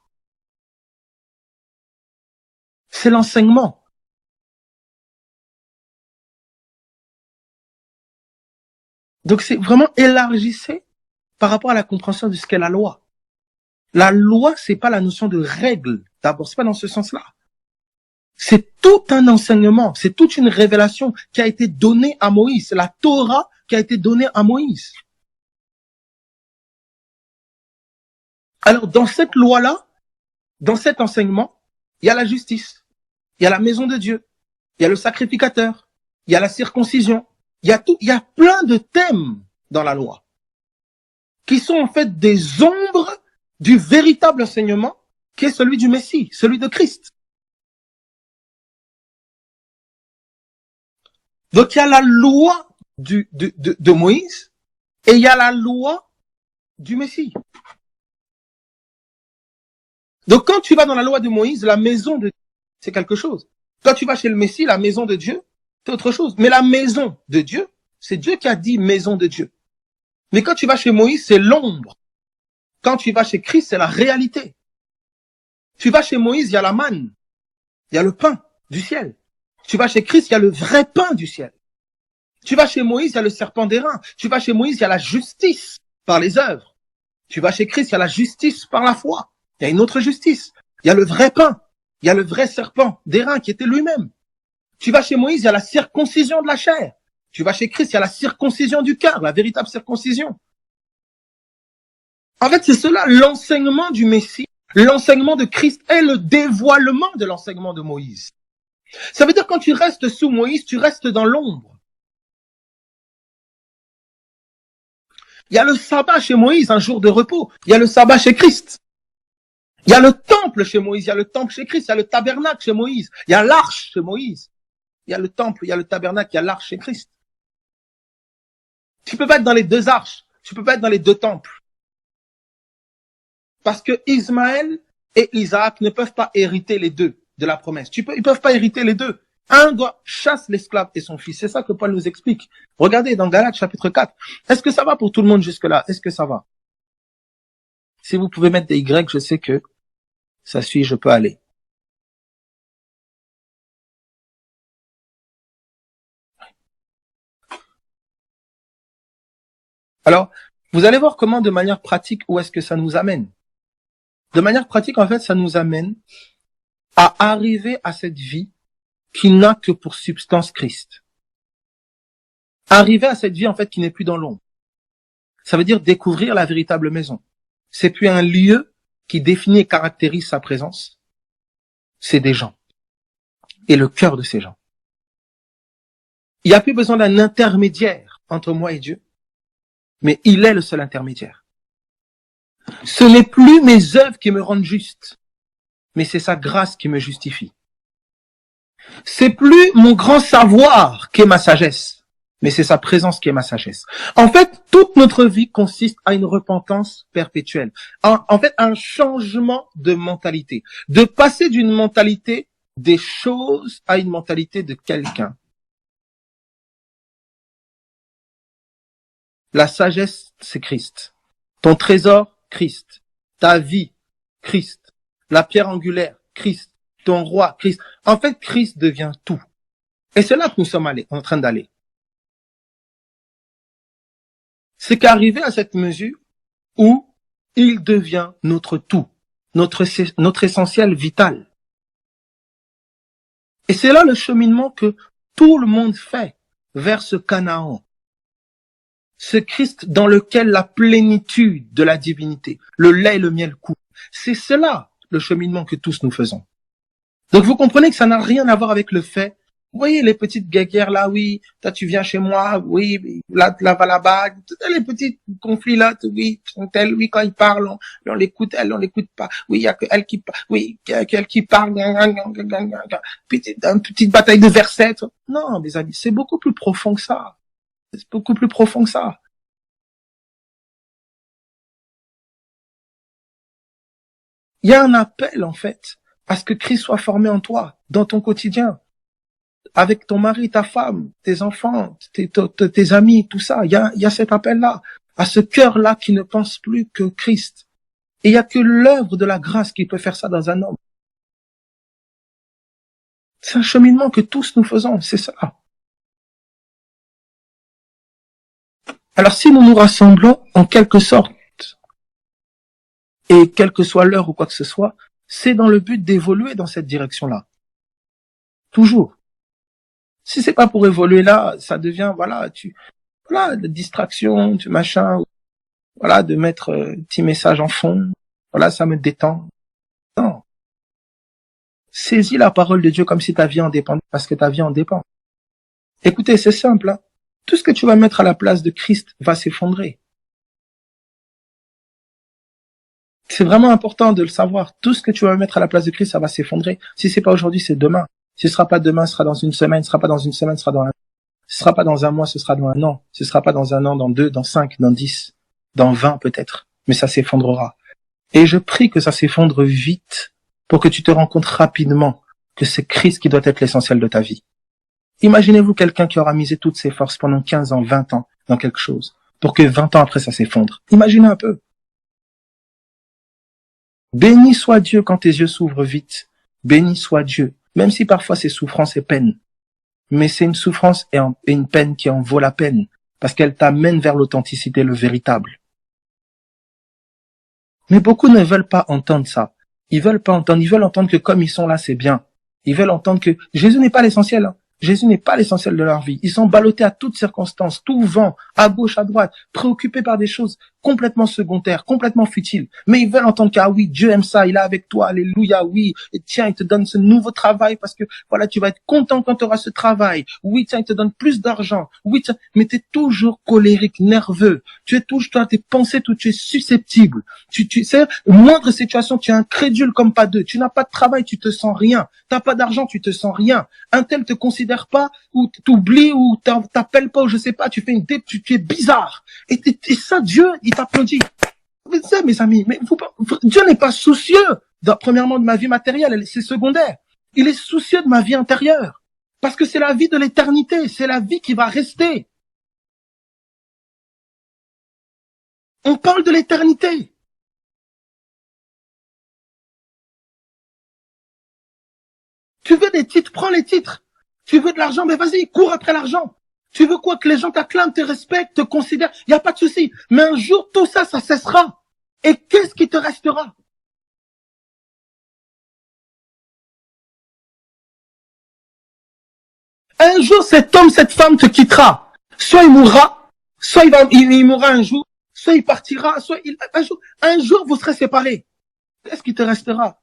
C'est l'enseignement. Donc c'est vraiment élargissez par rapport à la compréhension de ce qu'est la loi. La loi, c'est pas la notion de règle. D'abord, c'est pas dans ce sens-là. C'est tout un enseignement, c'est toute une révélation qui a été donnée à Moïse. C'est la Torah qui a été donnée à Moïse. Alors, dans cette loi-là, dans cet enseignement, il y a la justice, il y a la maison de Dieu, il y a le sacrificateur, il y a la circoncision, il y a plein de thèmes dans la loi qui sont en fait des ombres du véritable enseignement qui est celui du Messie, celui de Christ. Donc, il y a la loi de Moïse et il y a la loi du Messie. Donc, quand tu vas dans la loi de Moïse, la maison de Dieu, c'est quelque chose. Quand tu vas chez le Messie, la maison de Dieu, c'est autre chose. Mais la maison de Dieu, c'est Dieu qui a dit maison de Dieu. Mais quand tu vas chez Moïse, c'est l'ombre. Quand tu vas chez Christ, c'est la réalité. Tu vas chez Moïse, il y a la manne. Il y a le pain du ciel. Tu vas chez Christ, il y a le vrai pain du ciel. Tu vas chez Moïse, il y a le serpent d'airain. Tu vas chez Moïse, il y a la justice par les œuvres. Tu vas chez Christ, il y a la justice par la foi. Il y a une autre justice. Il y a le vrai pain. Il y a le vrai serpent d'airain qui était lui-même. Tu vas chez Moïse, il y a la circoncision de la chair. Tu vas chez Christ, il y a la circoncision du cœur, la véritable circoncision. En fait, c'est cela, l'enseignement du Messie, l'enseignement de Christ est le dévoilement de l'enseignement de Moïse. Ça veut dire quand tu restes sous Moïse, tu restes dans l'ombre. Il y a le sabbat chez Moïse, un jour de repos. Il y a le sabbat chez Christ. Il y a le temple chez Moïse, il y a le temple chez Christ, il y a le tabernacle chez Moïse, il y a l'arche chez Moïse. Il y a le temple, il y a le tabernacle, il y a l'arche chez Christ. Tu peux pas être dans les deux arches, tu peux pas être dans les deux temples. Parce que Ismaël et Isaac ne peuvent pas hériter les deux de la promesse. Ils peuvent pas hériter les deux. Un doit chasser l'esclave et son fils. C'est ça que Paul nous explique. Regardez dans Galates chapitre 4. Est-ce que ça va pour tout le monde jusque-là? Est-ce que ça va? Si vous pouvez mettre des Y, je sais que ça suit, je peux aller. Alors, vous allez voir comment de manière pratique, où est-ce que ça nous amène. De manière pratique, en fait, ça nous amène à arriver à cette vie qui n'a que pour substance Christ. Arriver à cette vie, en fait, qui n'est plus dans l'ombre. Ça veut dire découvrir la véritable maison. C'est plus un lieu qui définit et caractérise sa présence, c'est des gens et le cœur de ces gens. Il n'y a plus besoin d'un intermédiaire entre moi et Dieu, mais il est le seul intermédiaire. Ce n'est plus mes œuvres qui me rendent juste, mais c'est sa grâce qui me justifie. C'est plus mon grand savoir qui est ma sagesse, mais c'est sa présence qui est ma sagesse. En fait, toute notre vie consiste à une repentance perpétuelle. En fait, un changement de mentalité. De passer d'une mentalité des choses à une mentalité de quelqu'un. La sagesse, c'est Christ. Ton trésor, Christ. Ta vie, Christ. La pierre angulaire, Christ. Ton roi, Christ. En fait, Christ devient tout. Et c'est là que nous sommes en train d'aller. C'est qu'arriver à cette mesure où il devient notre tout, notre essentiel vital. Et c'est là le cheminement que tout le monde fait vers ce Canaan. Ce Christ dans lequel la plénitude de la divinité, le lait et le miel coulent. C'est cela le cheminement que tous nous faisons. Donc vous comprenez que ça n'a rien à voir avec le fait, vous voyez les petites guéguerres là, oui, toi tu viens chez moi, oui, là va là-bas, les petits conflits là, oui, tel, oui, quand ils parlent, on l'écoute, elle, on l'écoute pas, oui, il y a que elle qui parle, oui, qu'elle qui parle, petite bataille de versets. Non, mes amis, c'est beaucoup plus profond que ça. C'est beaucoup plus profond que ça. Il y a un appel, en fait, à ce que Christ soit formé en toi, dans ton quotidien, avec ton mari, ta femme, tes enfants, tes amis, tout ça. Il y a cet appel-là, à ce cœur-là qui ne pense plus que Christ. Et il n'y a que l'œuvre de la grâce qui peut faire ça dans un homme. C'est un cheminement que tous nous faisons, c'est ça. Alors si nous nous rassemblons, en quelque sorte, et quelle que soit l'heure ou quoi que ce soit, c'est dans le but d'évoluer dans cette direction-là. Toujours. Si c'est pas pour évoluer là, ça devient, voilà, de distraction, du machin, voilà, de mettre petit message en fond, voilà, ça me détend. Non. Saisis la parole de Dieu comme si ta vie en dépendait, parce que ta vie en dépend. Écoutez, c'est simple, hein. Tout ce que tu vas mettre à la place de Christ va s'effondrer. C'est vraiment important de le savoir. Tout ce que tu vas mettre à la place de Christ, ça va s'effondrer. Si c'est pas aujourd'hui, c'est demain. Si ce sera pas demain, ce sera dans une semaine. Ce sera pas dans une semaine, ce sera dans un... Ce sera pas dans un mois, ce sera dans un an. Ce sera pas dans un an, dans 2, dans 5, dans 10, dans 20 peut-être. Mais ça s'effondrera. Et je prie que ça s'effondre vite pour que tu te rends compte rapidement que c'est Christ qui doit être l'essentiel de ta vie. Imaginez-vous quelqu'un qui aura misé toutes ses forces pendant 15 ans, 20 ans dans quelque chose pour que 20 ans après ça s'effondre. Imaginez un peu. Béni soit Dieu quand tes yeux s'ouvrent vite. Béni soit Dieu, même si parfois c'est souffrance et peine. Mais c'est une souffrance et une peine qui en vaut la peine, parce qu'elle t'amène vers l'authenticité, le véritable. Mais beaucoup ne veulent pas entendre ça. Ils veulent entendre que comme ils sont là, c'est bien. Ils veulent entendre que Jésus n'est pas l'essentiel, hein. Jésus n'est pas l'essentiel de leur vie. Ils sont ballottés à toutes circonstances, tout vent, à gauche, à droite, préoccupés par des choses complètement secondaires, complètement futiles. Mais ils veulent entendre que, ah oui, Dieu aime ça, il est avec toi, alléluia, oui. Et tiens, il te donne ce nouveau travail parce que, voilà, tu vas être content quand tu auras ce travail. Oui, tiens, il te donne plus d'argent. Oui, tiens, mais tu es toujours colérique, nerveux. Tu es toujours, toi, tes pensées, tout, tu es susceptible. Tu sais, moindre situation, tu es incrédule comme pas deux. Tu n'as pas de travail, tu te sens rien. T'as pas d'argent, tu te sens rien. Un tel te considère pas, ou t'oublies, ou t'appelles pas, ou je sais pas, tu fais tu es bizarre. Et ça, Dieu, il t'applaudit. Mais ça, mes amis, mais Dieu n'est pas soucieux, premièrement, de ma vie matérielle, c'est secondaire. Il est soucieux de ma vie intérieure. Parce que c'est la vie de l'éternité, c'est la vie qui va rester. On parle de l'éternité. Tu veux des titres, prends les titres. Tu veux de l'argent, mais vas-y, cours après l'argent. Tu veux quoi? Que les gens t'acclament, te respectent, te considèrent. Il n'y a pas de souci. Mais un jour, tout ça, ça cessera. Et qu'est-ce qui te restera? Un jour, cet homme, cette femme te quittera. Soit il mourra, soit il mourra un jour, soit il partira, soit un jour vous serez séparés. Qu'est-ce qui te restera?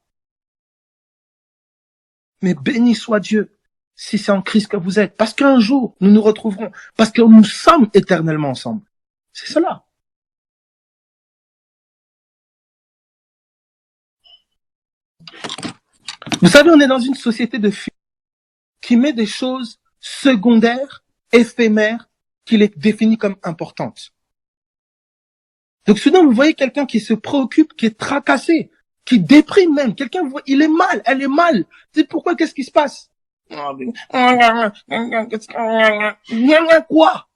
Mais béni soit Dieu si c'est en Christ que vous êtes. Parce qu'un jour, nous nous retrouverons. Parce que nous sommes éternellement ensemble. C'est cela. Vous savez, on est dans une société de filles qui met des choses secondaires, éphémères, qui les définit comme importantes. Donc soudain, vous voyez quelqu'un qui se préoccupe, qui est tracassé, qui déprime même. Quelqu'un, il est mal, elle est mal. C'est pourquoi, qu'est-ce qui se passe? Quoi?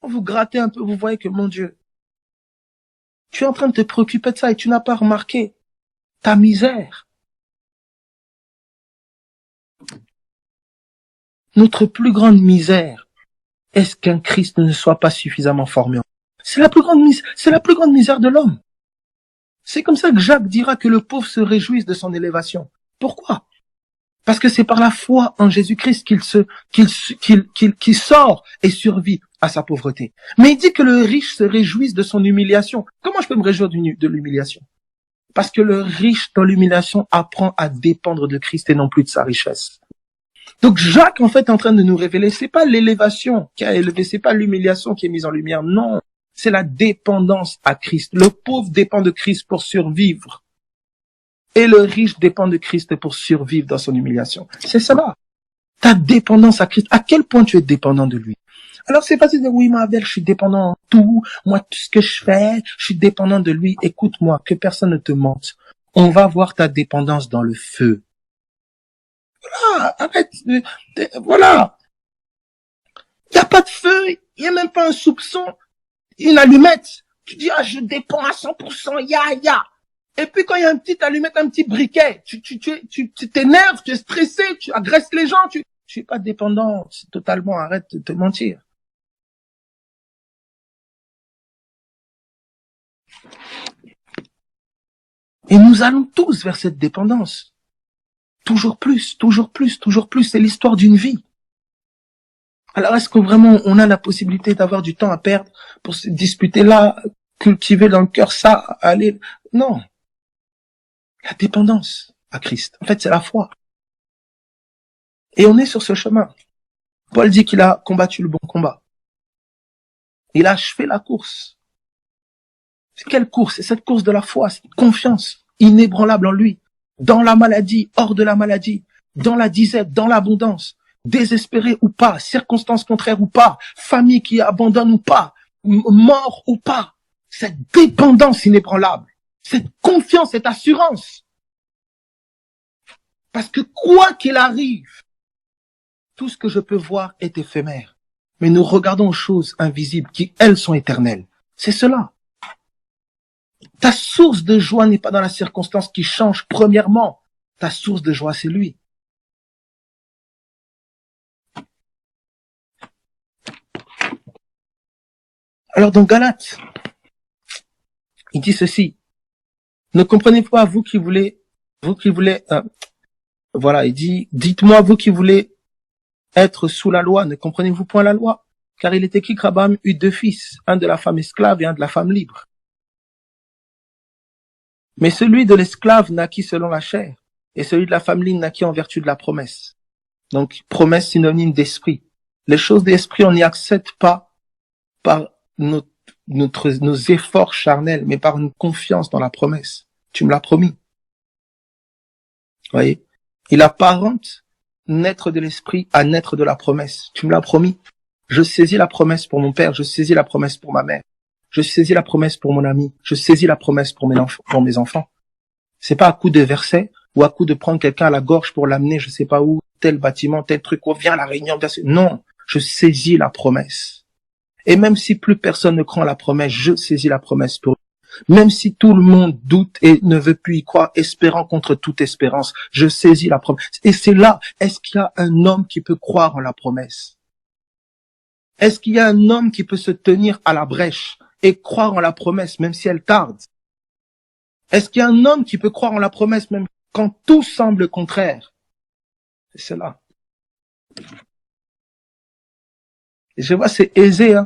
Vous grattez un peu, vous voyez que, mon Dieu, tu es en train de te préoccuper de ça et tu n'as pas remarqué ta misère. Notre plus grande misère, est-ce qu'un Christ ne soit pas suffisamment formé? C'est la plus grande misère de l'homme. C'est comme ça que Jacques dira que le pauvre se réjouisse de son élévation. Pourquoi? Parce que c'est par la foi en Jésus-Christ qu'il sort et survit à sa pauvreté. Mais il dit que le riche se réjouisse de son humiliation. Comment je peux me réjouir de l'humiliation? Parce que le riche dans l'humiliation apprend à dépendre de Christ et non plus de sa richesse. Donc Jacques, en fait, est en train de nous révéler, c'est pas l'élévation qui a élevé, c'est pas l'humiliation qui est mise en lumière, non. C'est la dépendance à Christ. Le pauvre dépend de Christ pour survivre. Et le riche dépend de Christ pour survivre dans son humiliation. C'est cela. Ta dépendance à Christ. À quel point tu es dépendant de lui? Alors c'est facile de dire, oui, ma belle, je suis dépendant en tout. Moi, tout ce que je fais, je suis dépendant de lui. Écoute-moi, que personne ne te mente. On va voir ta dépendance dans le feu. Voilà, arrête. Voilà. Il n'y a pas de feu. Il n'y a même pas un soupçon. Une allumette. Tu dis, je dépends à 100%, ya. Et puis quand il y a un petit allumette, un petit briquet, tu t'énerves, tu es stressé, tu agresses les gens, tu es pas dépendant, totalement, arrête de te mentir. Et nous allons tous vers cette dépendance. Toujours plus, toujours plus, toujours plus, c'est l'histoire d'une vie. Alors est-ce que vraiment on a la possibilité d'avoir du temps à perdre pour se disputer là, cultiver dans le cœur ça, aller... Non. La dépendance à Christ. En fait, c'est la foi. Et on est sur ce chemin. Paul dit qu'il a combattu le bon combat. Il a achevé la course. C'est quelle course? C'est cette course de la foi, cette confiance inébranlable en lui. Dans la maladie, hors de la maladie, dans la disette, dans l'abondance, désespéré ou pas, circonstances contraires ou pas, famille qui abandonne ou pas, mort ou pas. Cette dépendance inébranlable, cette confiance, cette assurance. Parce que quoi qu'il arrive, tout ce que je peux voir est éphémère. Mais nous regardons aux choses invisibles qui, elles, sont éternelles. C'est cela. Ta source de joie n'est pas dans la circonstance qui change premièrement. Ta source de joie, c'est lui. Alors dans Galates, il dit ceci. Ne comprenez pas, vous qui voulez, voilà, il dit, dites-moi, vous qui voulez être sous la loi, ne comprenez-vous point la loi? Car il est écrit qu'Abraham eut 2 fils, un de la femme esclave et un de la femme libre. Mais celui de l'esclave naquit selon la chair, et celui de la femme libre naquit en vertu de la promesse. Donc, promesse synonyme d'esprit. Les choses d'esprit, on n'y accède pas par nos efforts charnels, mais par une confiance dans la promesse. Tu me l'as promis. Vous voyez? Il apparente naître de l'esprit à naître de la promesse. Tu me l'as promis. Je saisis la promesse pour mon père, je saisis la promesse pour ma mère. Je saisis la promesse pour mon ami. Je saisis la promesse pour mes enfants. C'est pas à coup de versets ou à coup de prendre quelqu'un à la gorge pour l'amener, je sais pas où, tel bâtiment, tel truc, oh, viens à la réunion. Non, je saisis la promesse. Et même si plus personne ne croit à la promesse, je saisis la promesse pour eux. Même si tout le monde doute et ne veut plus y croire, espérant contre toute espérance, je saisis la promesse. Et c'est là, est-ce qu'il y a un homme qui peut croire en la promesse? Est-ce qu'il y a un homme qui peut se tenir à la brèche et croire en la promesse, même si elle tarde? Est-ce qu'il y a un homme qui peut croire en la promesse, même quand tout semble contraire? C'est cela. Et je vois, c'est aisé,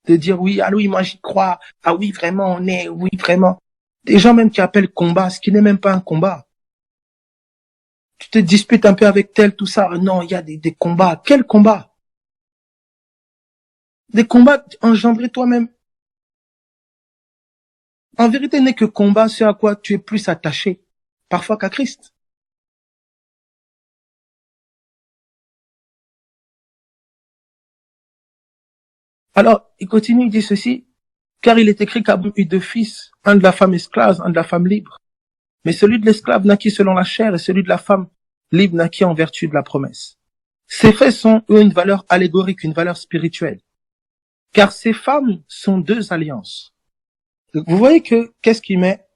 de dire oui, ah oui, moi j'y crois, ah oui, vraiment, oui, vraiment. Des gens même qui appellent combat, ce qui n'est même pas un combat. Tu te disputes un peu avec tel, tout ça. Non, il y a des combats. Quels combats? Des combats engendrés toi-même. En vérité, n'est que combat, ce à quoi tu es plus attaché, parfois qu'à Christ. Alors, il continue, il dit ceci, car il est écrit qu'Abraham eut deux fils, un de la femme esclave, un de la femme libre. Mais celui de l'esclave naquit selon la chair et celui de la femme libre naquit en vertu de la promesse. Ces faits sont, eux, une valeur allégorique, une valeur spirituelle. Car ces femmes sont deux alliances. Vous voyez que, qu'est-ce qu'il met?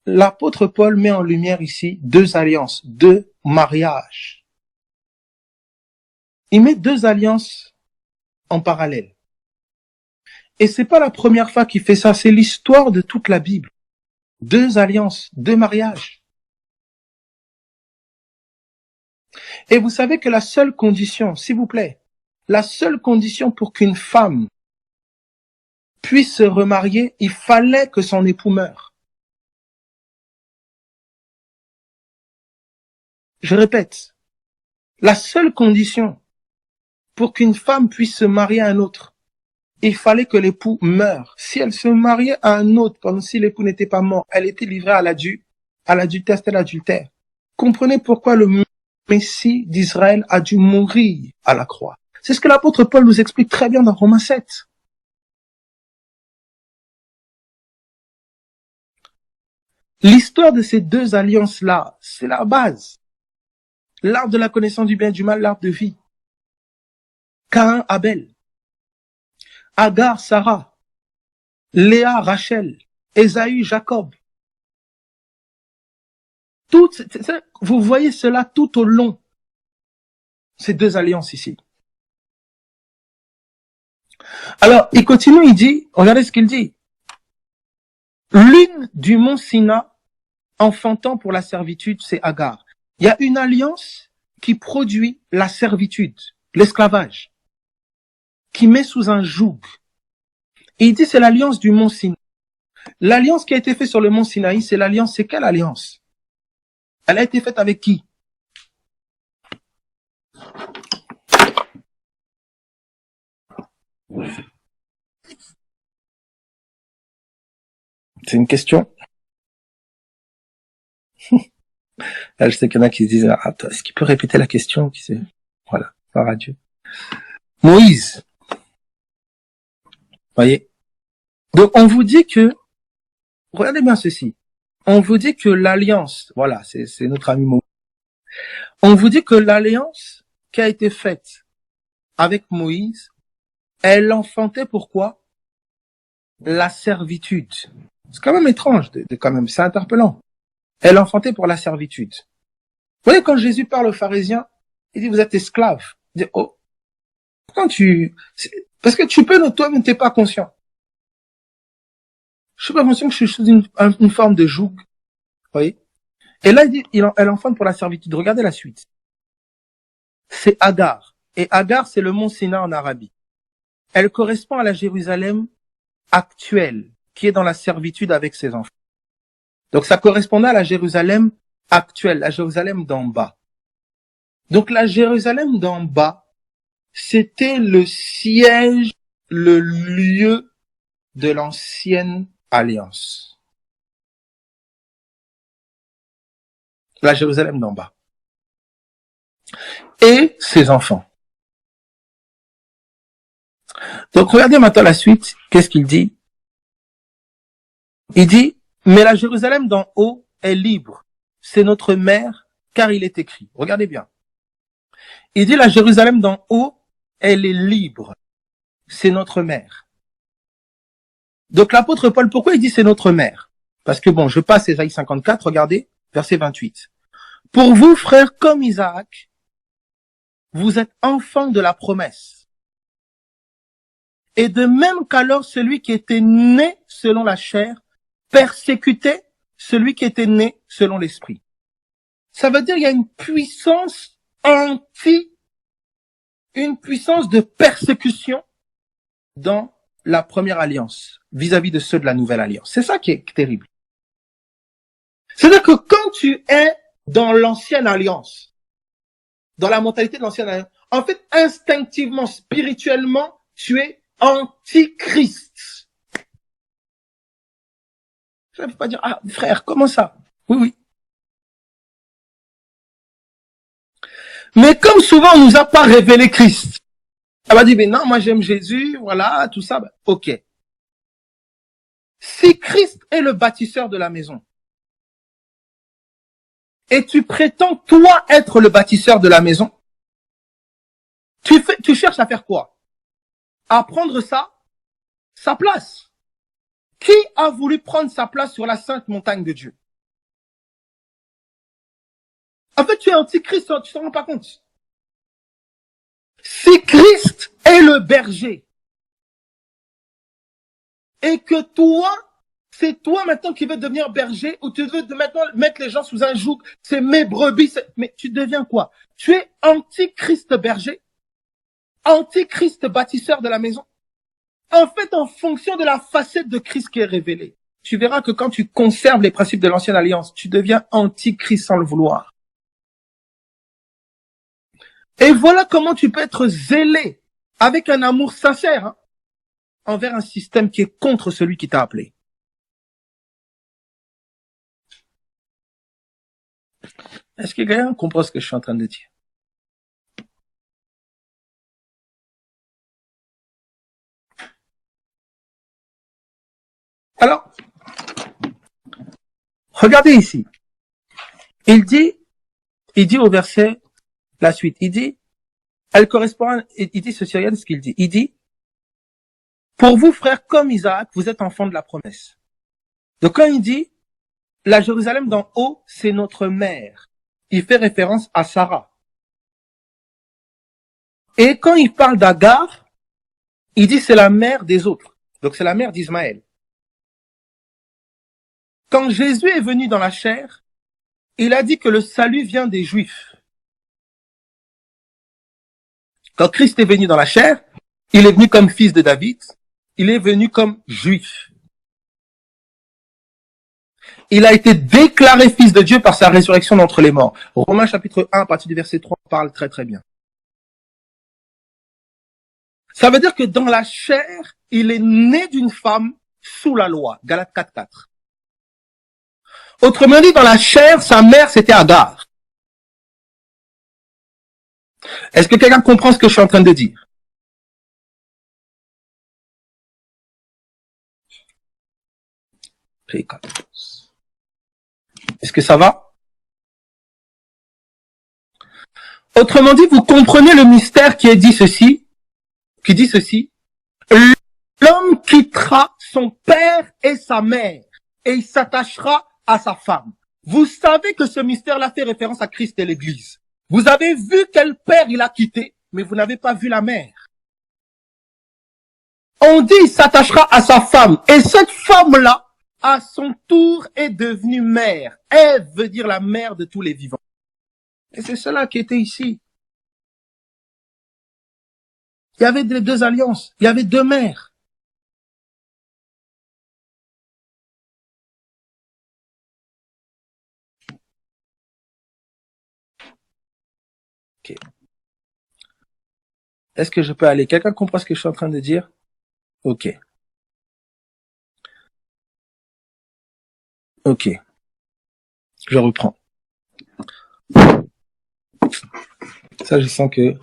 L'apôtre Paul met en lumière ici deux alliances, deux mariages. Il met deux alliances en parallèle. Et c'est pas la première fois qu'il fait ça, c'est l'histoire de toute la Bible. Deux alliances, deux mariages. Et vous savez que la seule condition, s'il vous plaît, la seule condition pour qu'une femme puisse se remarier, il fallait que son époux meure. Je répète, la seule condition pour qu'une femme puisse se marier à un autre, il fallait que l'époux meure. Si elle se mariait à un autre, comme si l'époux n'était pas mort, elle était livrée à l'adultère, c'était l'adultère. Comprenez pourquoi le Messie d'Israël a dû mourir à la croix. C'est ce que l'apôtre Paul nous explique très bien dans Romains 7. L'histoire de ces deux alliances-là, c'est la base. L'arbre de la connaissance du bien et du mal, l'arbre de vie. Caïn, Abel. Agar, Sarah. Léa, Rachel. Ésaü, Jacob. Vous voyez cela tout au long. Ces deux alliances ici. Alors, il continue, il dit, regardez ce qu'il dit. L'une du mont Sina, enfantant pour la servitude, c'est Agar. Il y a une alliance qui produit la servitude, l'esclavage, qui met sous un joug. Et il dit c'est l'alliance du mont Sinaï. L'alliance qui a été faite sur le mont Sinaï, c'est l'alliance, c'est quelle alliance? Elle a été faite avec qui? C'est une question. Là, je sais qu'il y en a qui se disent, ah, est-ce qu'il peut répéter la question? Voilà, par adieu. Moïse. Voyez. Donc, on vous dit que, regardez bien ceci. On vous dit que l'alliance, voilà, c'est notre ami Moïse. On vous dit que l'alliance qui a été faite avec Moïse, elle enfantait pourquoi? La servitude. C'est quand même étrange, quand même, c'est interpellant. Elle enfantait pour la servitude. Vous voyez, quand Jésus parle aux pharisiens, il dit, vous êtes esclaves. Il dit, oh, parce que tu peux, toi-même, t'es pas conscient. Je suis pas conscient que je suis sous une forme de joug. Vous voyez? Et là, il dit, elle enfante pour la servitude. Regardez la suite. C'est Agar. Et Agar, c'est le mont Sina en Arabie. Elle correspond à la Jérusalem actuelle, qui est dans la servitude avec ses enfants. Donc, ça correspondait à la Jérusalem actuelle, la Jérusalem d'en bas. Donc, la Jérusalem d'en bas, c'était le siège, le lieu de l'ancienne alliance. La Jérusalem d'en bas. Et ses enfants. Donc, regardez maintenant la suite. Qu'est-ce qu'il dit? Il dit, mais la Jérusalem d'en haut est libre. C'est notre mère, car il est écrit. Regardez bien. Il dit, la Jérusalem d'en haut, elle est libre. C'est notre mère. Donc, l'apôtre Paul, pourquoi il dit c'est notre mère? Parce que bon, je passe Ésaïe 54, regardez, verset 28. Pour vous, frères, comme Isaac, vous êtes enfants de la promesse. Et de même qu'alors celui qui était né selon la chair persécutait celui qui était né selon l'esprit. Ça veut dire qu'il y a une puissance une puissance de persécution dans la première alliance vis-à-vis de ceux de la nouvelle alliance. C'est ça qui est terrible. C'est-à-dire que quand tu es dans l'ancienne alliance, dans la mentalité de l'ancienne alliance, en fait, instinctivement, spirituellement, tu es antichrist. Je ne peux pas dire, ah, frère, comment ça? Oui, oui. Mais comme souvent, on nous a pas révélé Christ. Elle va dire, mais non, moi j'aime Jésus, voilà, tout ça. Ben, ok. Si Christ est le bâtisseur de la maison, et tu prétends, toi, être le bâtisseur de la maison, tu cherches à faire quoi? À prendre sa place. Qui a voulu prendre sa place sur la sainte montagne de Dieu? En fait, tu es antichrist, tu ne te rends pas compte. Si Christ est le berger, et que toi, c'est toi maintenant qui veux devenir berger, ou tu veux maintenant mettre les gens sous un joug, c'est mes brebis, mais tu deviens quoi? Tu es antichrist berger, antichrist bâtisseur de la maison. En fait, en fonction de la facette de Christ qui est révélée, tu verras que quand tu conserves les principes de l'ancienne alliance, tu deviens antichrist sans le vouloir. Et voilà comment tu peux être zélé avec un amour sincère, hein, envers un système qui est contre celui qui t'a appelé. Est-ce que quelqu'un comprend ce que je suis en train de dire? Alors, regardez ici. Il dit au verset, la suite, il dit, elle correspond, il dit ceci, regarde ce qu'il dit. Il dit, pour vous, frères, comme Isaac, vous êtes enfants de la promesse. Donc quand il dit, la Jérusalem d'en haut, c'est notre mère, il fait référence à Sarah. Et quand il parle d'Agar, il dit c'est la mère des autres. Donc c'est la mère d'Ismaël. Quand Jésus est venu dans la chair, il a dit que le salut vient des Juifs. Quand Christ est venu dans la chair, il est venu comme fils de David, il est venu comme Juif. Il a été déclaré fils de Dieu par sa résurrection d'entre les morts. Romains chapitre 1, à partir du verset 3, parle très très bien. Ça veut dire que dans la chair, il est né d'une femme sous la loi. Galates 4.4. Autrement dit, dans la chair, sa mère, c'était Agar. Est-ce que quelqu'un comprend ce que je suis en train de dire? Est-ce que ça va? Autrement dit, vous comprenez le mystère qui dit ceci. L'homme quittera son père et sa mère et il s'attachera à sa femme. Vous savez que ce mystère-là fait référence à Christ et l'Église. Vous avez vu quel père il a quitté, mais vous n'avez pas vu la mère. On dit il s'attachera à sa femme. Et cette femme-là, à son tour, est devenue mère. Ève veut dire la mère de tous les vivants. Et c'est cela qui était ici. Il y avait les deux alliances. Il y avait deux mères. Ok. Est-ce que je peux aller? Quelqu'un comprend ce que je suis en train de dire? Ok. Ok. Je reprends. Ça, je sens que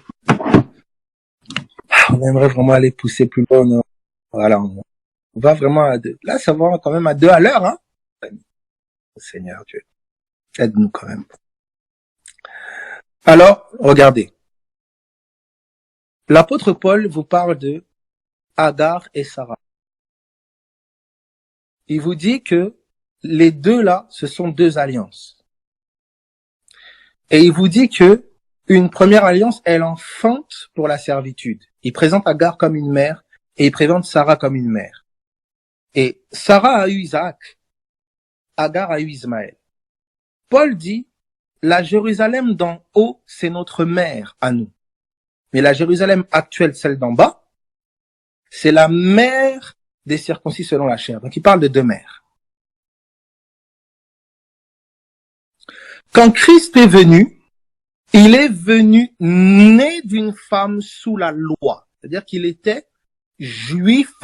on aimerait vraiment aller pousser plus loin. Voilà, on va vraiment à deux. Là, ça va quand même à 2 à l'heure, hein. Seigneur Dieu, aide-nous quand même. Alors, regardez. L'apôtre Paul vous parle de Agar et Sarah. Il vous dit que les deux là, ce sont deux alliances. Et il vous dit que une première alliance, elle enfante pour la servitude. Il présente Agar comme une mère et il présente Sarah comme une mère. Et Sarah a eu Isaac, Agar a eu Ismaël. Paul dit, la Jérusalem d'en haut, c'est notre mère à nous. Mais la Jérusalem actuelle, celle d'en bas, c'est la mère des circoncis selon la chair. Donc il parle de deux mères. Quand Christ est venu, il est venu né d'une femme sous la loi. C'est-à-dire qu'il était juif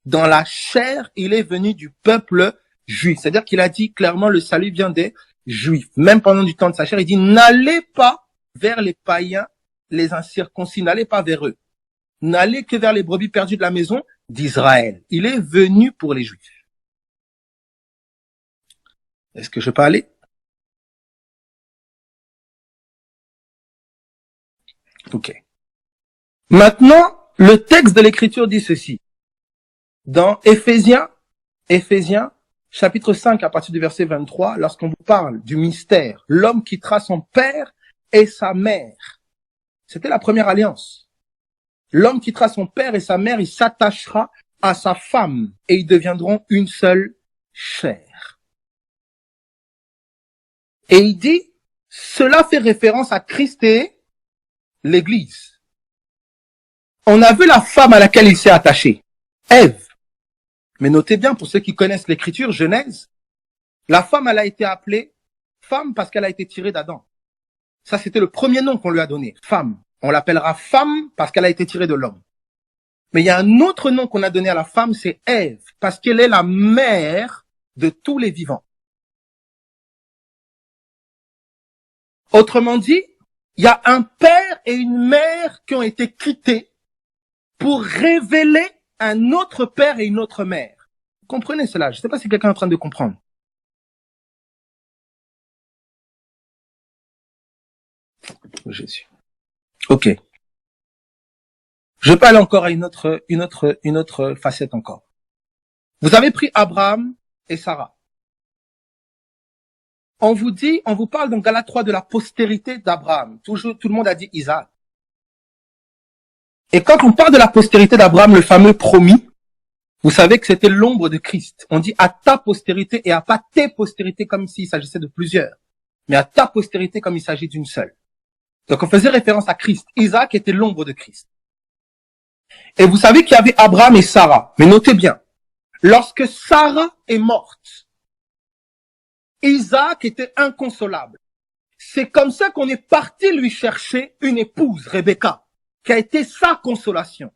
dans la chair, il est venu du peuple juif. C'est-à-dire qu'il a dit clairement le salut vient des juifs. Même pendant du temps de sa chair, il dit n'allez pas vers les païens, les incirconcis, n'allez pas vers eux. N'allez que vers les brebis perdues de la maison d'Israël. Il est venu pour les juifs. Est-ce que je peux aller? Ok. Maintenant, le texte de l'écriture dit ceci. Dans Éphésiens, chapitre 5, à partir du verset 23, lorsqu'on vous parle du mystère, l'homme quittera son père et sa mère. C'était la première alliance. L'homme quittera son père et sa mère, il s'attachera à sa femme et ils deviendront une seule chair. Et il dit, cela fait référence à Christ et l'Église. On a vu la femme à laquelle il s'est attaché, Ève. Mais notez bien, pour ceux qui connaissent l'écriture, Genèse, la femme, elle a été appelée femme parce qu'elle a été tirée d'Adam. Ça, c'était le premier nom qu'on lui a donné, femme. On l'appellera femme parce qu'elle a été tirée de l'homme. Mais il y a un autre nom qu'on a donné à la femme, c'est Ève, parce qu'elle est la mère de tous les vivants. Autrement dit, il y a un père et une mère qui ont été quittés pour révéler un autre père et une autre mère. Vous comprenez cela? Je ne sais pas si quelqu'un est en train de comprendre. Jésus. Ok. Je peux aller encore à une autre facette encore. Vous avez pris Abraham et Sarah. On vous parle dans Galates 3 de la postérité d'Abraham. Toujours, tout le monde a dit Isaac. Et quand on parle de la postérité d'Abraham, le fameux promis, vous savez que c'était l'ombre de Christ. On dit à ta postérité et à pas tes postérités comme s'il s'agissait de plusieurs, mais à ta postérité comme il s'agit d'une seule. Donc on faisait référence à Christ. Isaac était l'ombre de Christ. Et vous savez qu'il y avait Abraham et Sarah. Mais notez bien, lorsque Sarah est morte, Isaac était inconsolable. C'est comme ça qu'on est parti lui chercher une épouse, Rebecca, qui a été sa consolation.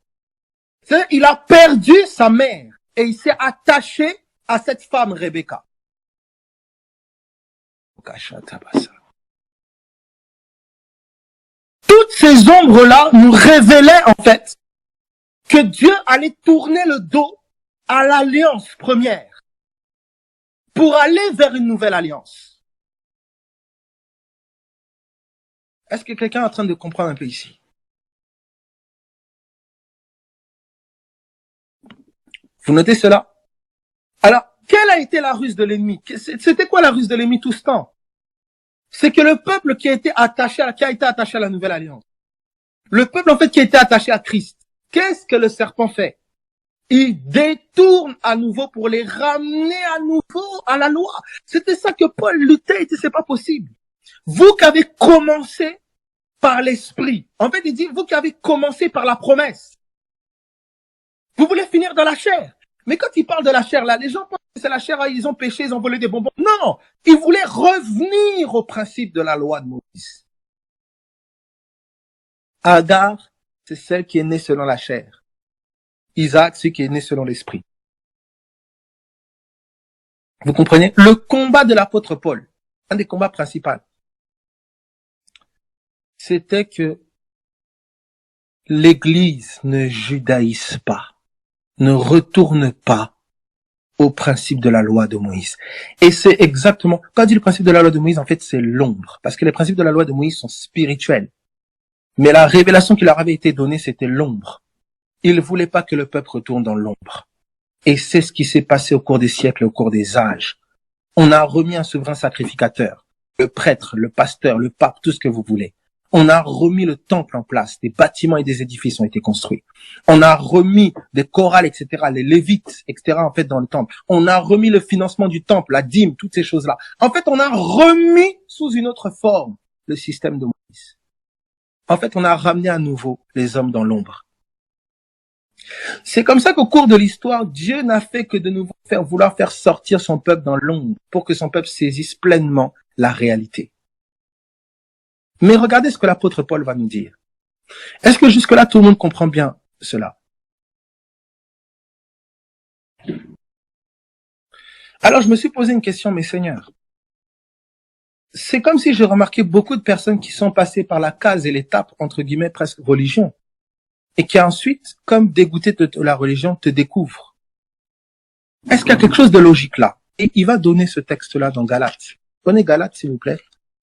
C'est-à-dire, il a perdu sa mère et il s'est attaché à cette femme, Rebecca. Toutes ces ombres-là nous révélaient en fait que Dieu allait tourner le dos à l'alliance première pour aller vers une nouvelle alliance. Est-ce que quelqu'un est en train de comprendre un peu ici? Vous notez cela? Alors, quelle a été la ruse de l'ennemi? C'était quoi la ruse de l'ennemi tout ce temps? C'est que le peuple qui a été attaché à la nouvelle alliance, le peuple en fait qui a été attaché à Christ, qu'est-ce que le serpent fait? Il détourne à nouveau pour les ramener à nouveau à la loi. C'était ça que Paul luttait, il dit c'est pas possible. Vous qui avez commencé par l'esprit, en fait il dit vous qui avez commencé par la promesse, vous voulez finir dans la chair. Mais quand il parle de la chair là, les gens pensent que c'est la chair, ils ont péché, ils ont volé des bonbons. Non, ils voulaient revenir au principe de la loi de Moïse. Agar, c'est celle qui est née selon la chair. Isaac, c'est qui est né selon l'esprit. Vous comprenez? Le combat de l'apôtre Paul, un des combats principaux, c'était que l'Église ne judaïse pas, ne retourne pas au principe de la loi de Moïse. Et c'est exactement, quand on dit le principe de la loi de Moïse, en fait, c'est l'ombre. Parce que les principes de la loi de Moïse sont spirituels. Mais la révélation qui leur avait été donnée, c'était l'ombre. Ils ne voulaient pas que le peuple retourne dans l'ombre. Et c'est ce qui s'est passé au cours des siècles, au cours des âges. On a remis un souverain sacrificateur, le prêtre, le pasteur, le pape, tout ce que vous voulez. On a remis le temple en place, des bâtiments et des édifices ont été construits. On a remis des chorales, etc., les lévites, etc., en fait, dans le temple. On a remis le financement du temple, la dîme, toutes ces choses-là. En fait, on a remis sous une autre forme le système de Moïse. En fait, on a ramené à nouveau les hommes dans l'ombre. C'est comme ça qu'au cours de l'histoire, Dieu n'a fait que de nouveau vouloir faire sortir son peuple dans l'ombre pour que son peuple saisisse pleinement la réalité. Mais regardez ce que l'apôtre Paul va nous dire. Est-ce que jusque-là, tout le monde comprend bien cela? Alors, je me suis posé une question, mes seigneurs. C'est comme si j'ai remarqué beaucoup de personnes qui sont passées par la case et l'étape, entre guillemets, presque religion, et qui ensuite, comme dégoûtées de la religion, te découvrent. Est-ce qu'il y a quelque chose de logique là? Et il va donner ce texte-là dans Galates. Prenez Galates, s'il vous plaît.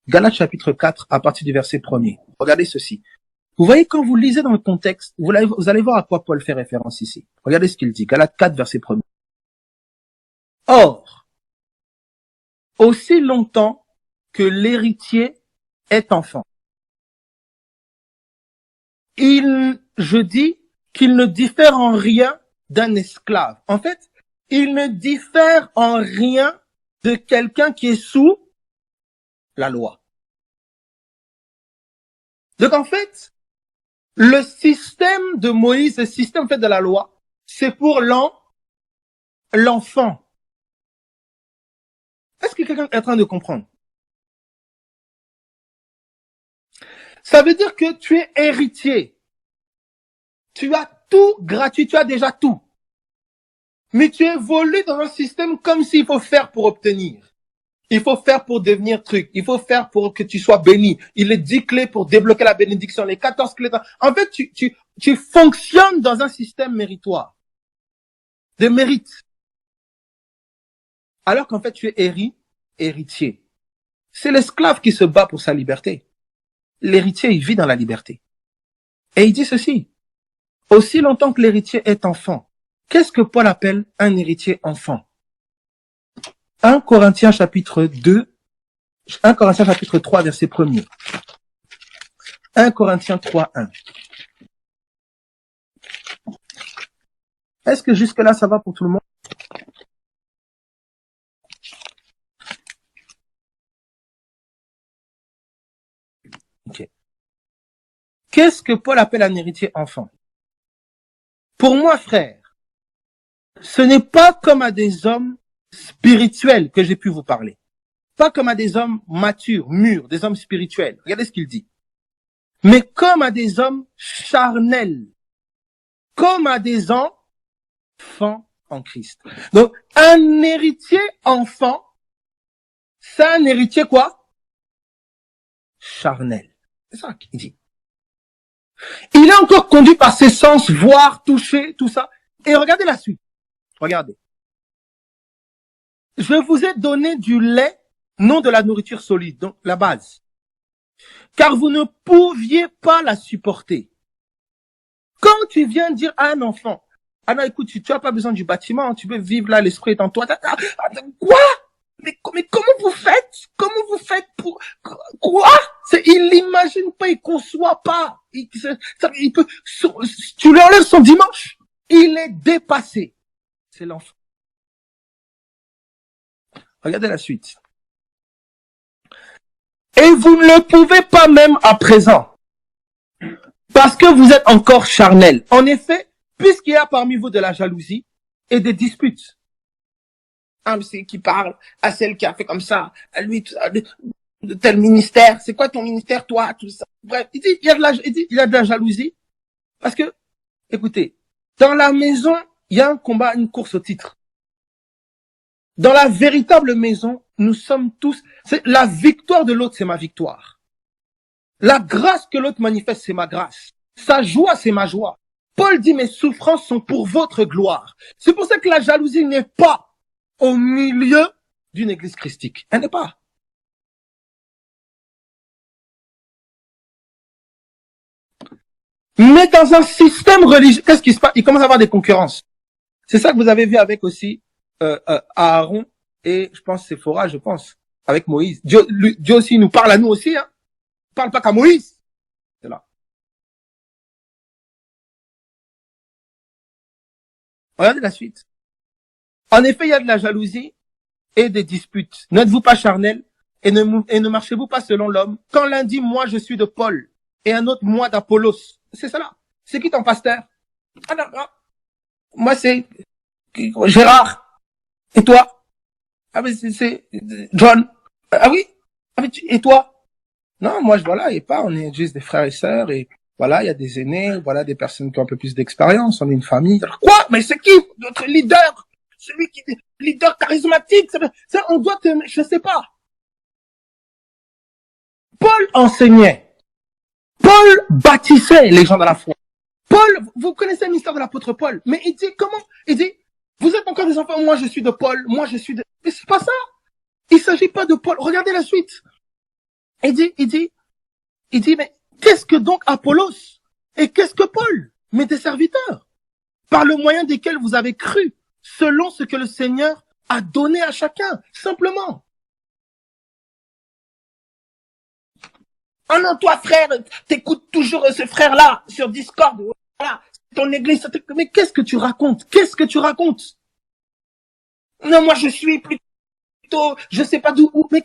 Galates chapitre 4, à partir du verset 1er. Regardez ceci. Vous voyez, quand vous lisez dans le contexte, vous allez voir à quoi Paul fait référence ici. Regardez ce qu'il dit. Galates 4, verset 1er. Or, aussi longtemps que l'héritier est enfant, je dis qu'il ne diffère en rien d'un esclave. En fait, il ne diffère en rien de quelqu'un qui est sous la loi. Donc en fait, le système de Moïse, le système fait de la loi, c'est pour l'enfant. Est-ce que quelqu'un est en train de comprendre? Ça veut dire que tu es héritier. Tu as tout gratuit, tu as déjà tout. Mais tu évolues dans un système comme s'il faut faire pour obtenir. Il faut faire pour devenir truc. Il faut faire pour que tu sois béni. Il est 10 clés pour débloquer la bénédiction, les 14 clés. En fait, tu fonctionnes dans un système méritoire, de mérite. Alors qu'en fait, tu es héritier. C'est l'esclave qui se bat pour sa liberté. L'héritier, il vit dans la liberté. Et il dit ceci. Aussi longtemps que l'héritier est enfant. Qu'est-ce que Paul appelle un héritier enfant? 1 Corinthiens chapitre 3, verset 1er. 1 Corinthiens 3, 1. Est-ce que jusque-là, ça va pour tout le monde? Ok. Qu'est-ce que Paul appelle un héritier enfant? Pour moi, frère, ce n'est pas comme à des hommes spirituels que j'ai pu vous parler. Pas comme à des hommes matures, mûrs, des hommes spirituels. Regardez ce qu'il dit. Mais comme à des hommes charnels. Comme à des enfants en Christ. Donc, un héritier enfant, c'est un héritier quoi? Charnel. C'est ça qu'il dit. Il est encore conduit par ses sens, voir, toucher, tout ça. Et regardez la suite. Regardez. Je vous ai donné du lait, non de la nourriture solide, donc la base. Car vous ne pouviez pas la supporter. Quand tu viens dire à un enfant, ah non, écoute, tu n'as pas besoin du bâtiment, tu peux vivre là, l'esprit est en toi. Quoi? Mais comment vous faites? Comment vous faites pour... Quoi? Il l'imagine pas, il conçoit pas. Il peut... Tu lui enlèves son dimanche. Il est dépassé. C'est l'enfant. Regardez la suite. Et vous ne le pouvez pas même à présent. Parce que vous êtes encore charnel. En effet, puisqu'il y a parmi vous de la jalousie et des disputes. Ah, c'est qui parle à celle qui a fait comme ça, à lui, de tel ministère. C'est quoi ton ministère, toi, tout ça. Bref, il dit, il y a de la jalousie. Parce que, écoutez, dans la maison, il y a un combat, une course au titre. Dans la véritable maison, nous sommes tous, la victoire de l'autre, c'est ma victoire. La grâce que l'autre manifeste, c'est ma grâce. Sa joie, c'est ma joie. Paul dit, mes souffrances sont pour votre gloire. C'est pour ça que la jalousie n'est pas au milieu d'une église christique. Elle n'est pas. Mais dans un système religieux, qu'est-ce qui se passe? Il commence à avoir des concurrences. C'est ça que vous avez vu avec aussi Aaron et je pense Séphora, je pense, avec Moïse. Dieu aussi nous parle à nous aussi, hein. Il parle pas qu'à Moïse. C'est là. Regardez la suite. En effet, il y a de la jalousie et des disputes. N'êtes-vous pas charnel et ne marchez-vous pas selon l'homme? Quand l'un dit, moi, je suis de Paul et un autre, moi, d'Apollos. C'est ça là. C'est qui ton pasteur? Ah non, non. Moi, c'est Gérard. Et toi? Ah mais c'est John. Ah oui? Ah mais et toi? Non, moi, voilà, et pas, on est juste des frères et sœurs, et voilà, il y a des aînés, voilà, des personnes qui ont un peu plus d'expérience, on est une famille. Quoi? Mais c'est qui notre leader? Celui qui est leader charismatique, ça, on doit te, je sais pas. Paul enseignait. Paul bâtissait les gens dans la foi. Paul, vous connaissez l'histoire de l'apôtre Paul, mais il dit comment? Il dit, vous êtes encore des enfants, moi je suis de Paul, moi je suis de... Mais c'est pas ça. Il s'agit pas de Paul. Regardez la suite. Il dit, mais qu'est-ce que donc Apollos? Et qu'est-ce que Paul? Mais des serviteurs, par le moyen desquels vous avez cru, selon ce que le Seigneur a donné à chacun, simplement. Oh non, toi frère, t'écoutes toujours ce frère-là sur Discord, voilà, ton église, mais qu'est-ce que tu racontes? Qu'est-ce que tu racontes? Non, moi je suis plutôt, je sais pas d'où, mais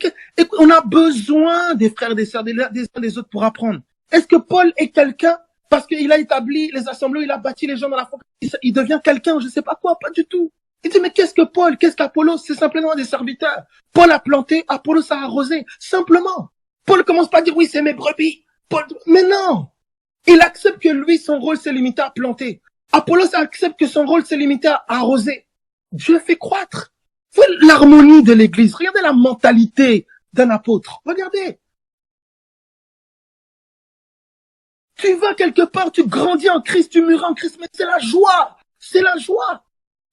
on a besoin des frères, des sœurs, des uns des autres pour apprendre. Est-ce que Paul est quelqu'un parce qu'il a établi les assemblées, il a bâti les gens dans la foi, il devient quelqu'un, je sais pas quoi, pas du tout. Il dit, mais qu'est-ce que Paul, qu'est-ce qu'Apollos? C'est simplement des serviteurs. Paul a planté, Apollos a arrosé, simplement. Paul commence pas à dire, oui, c'est mes brebis. Paul, mais non. Il accepte que lui, son rôle s'est limité à planter. Apollos accepte que son rôle s'est limité à arroser. Dieu fait croître. Voyez l'harmonie de l'église. Regardez la mentalité d'un apôtre. Regardez. Tu vas quelque part, tu grandis en Christ, tu mûris en Christ, mais c'est la joie. C'est la joie.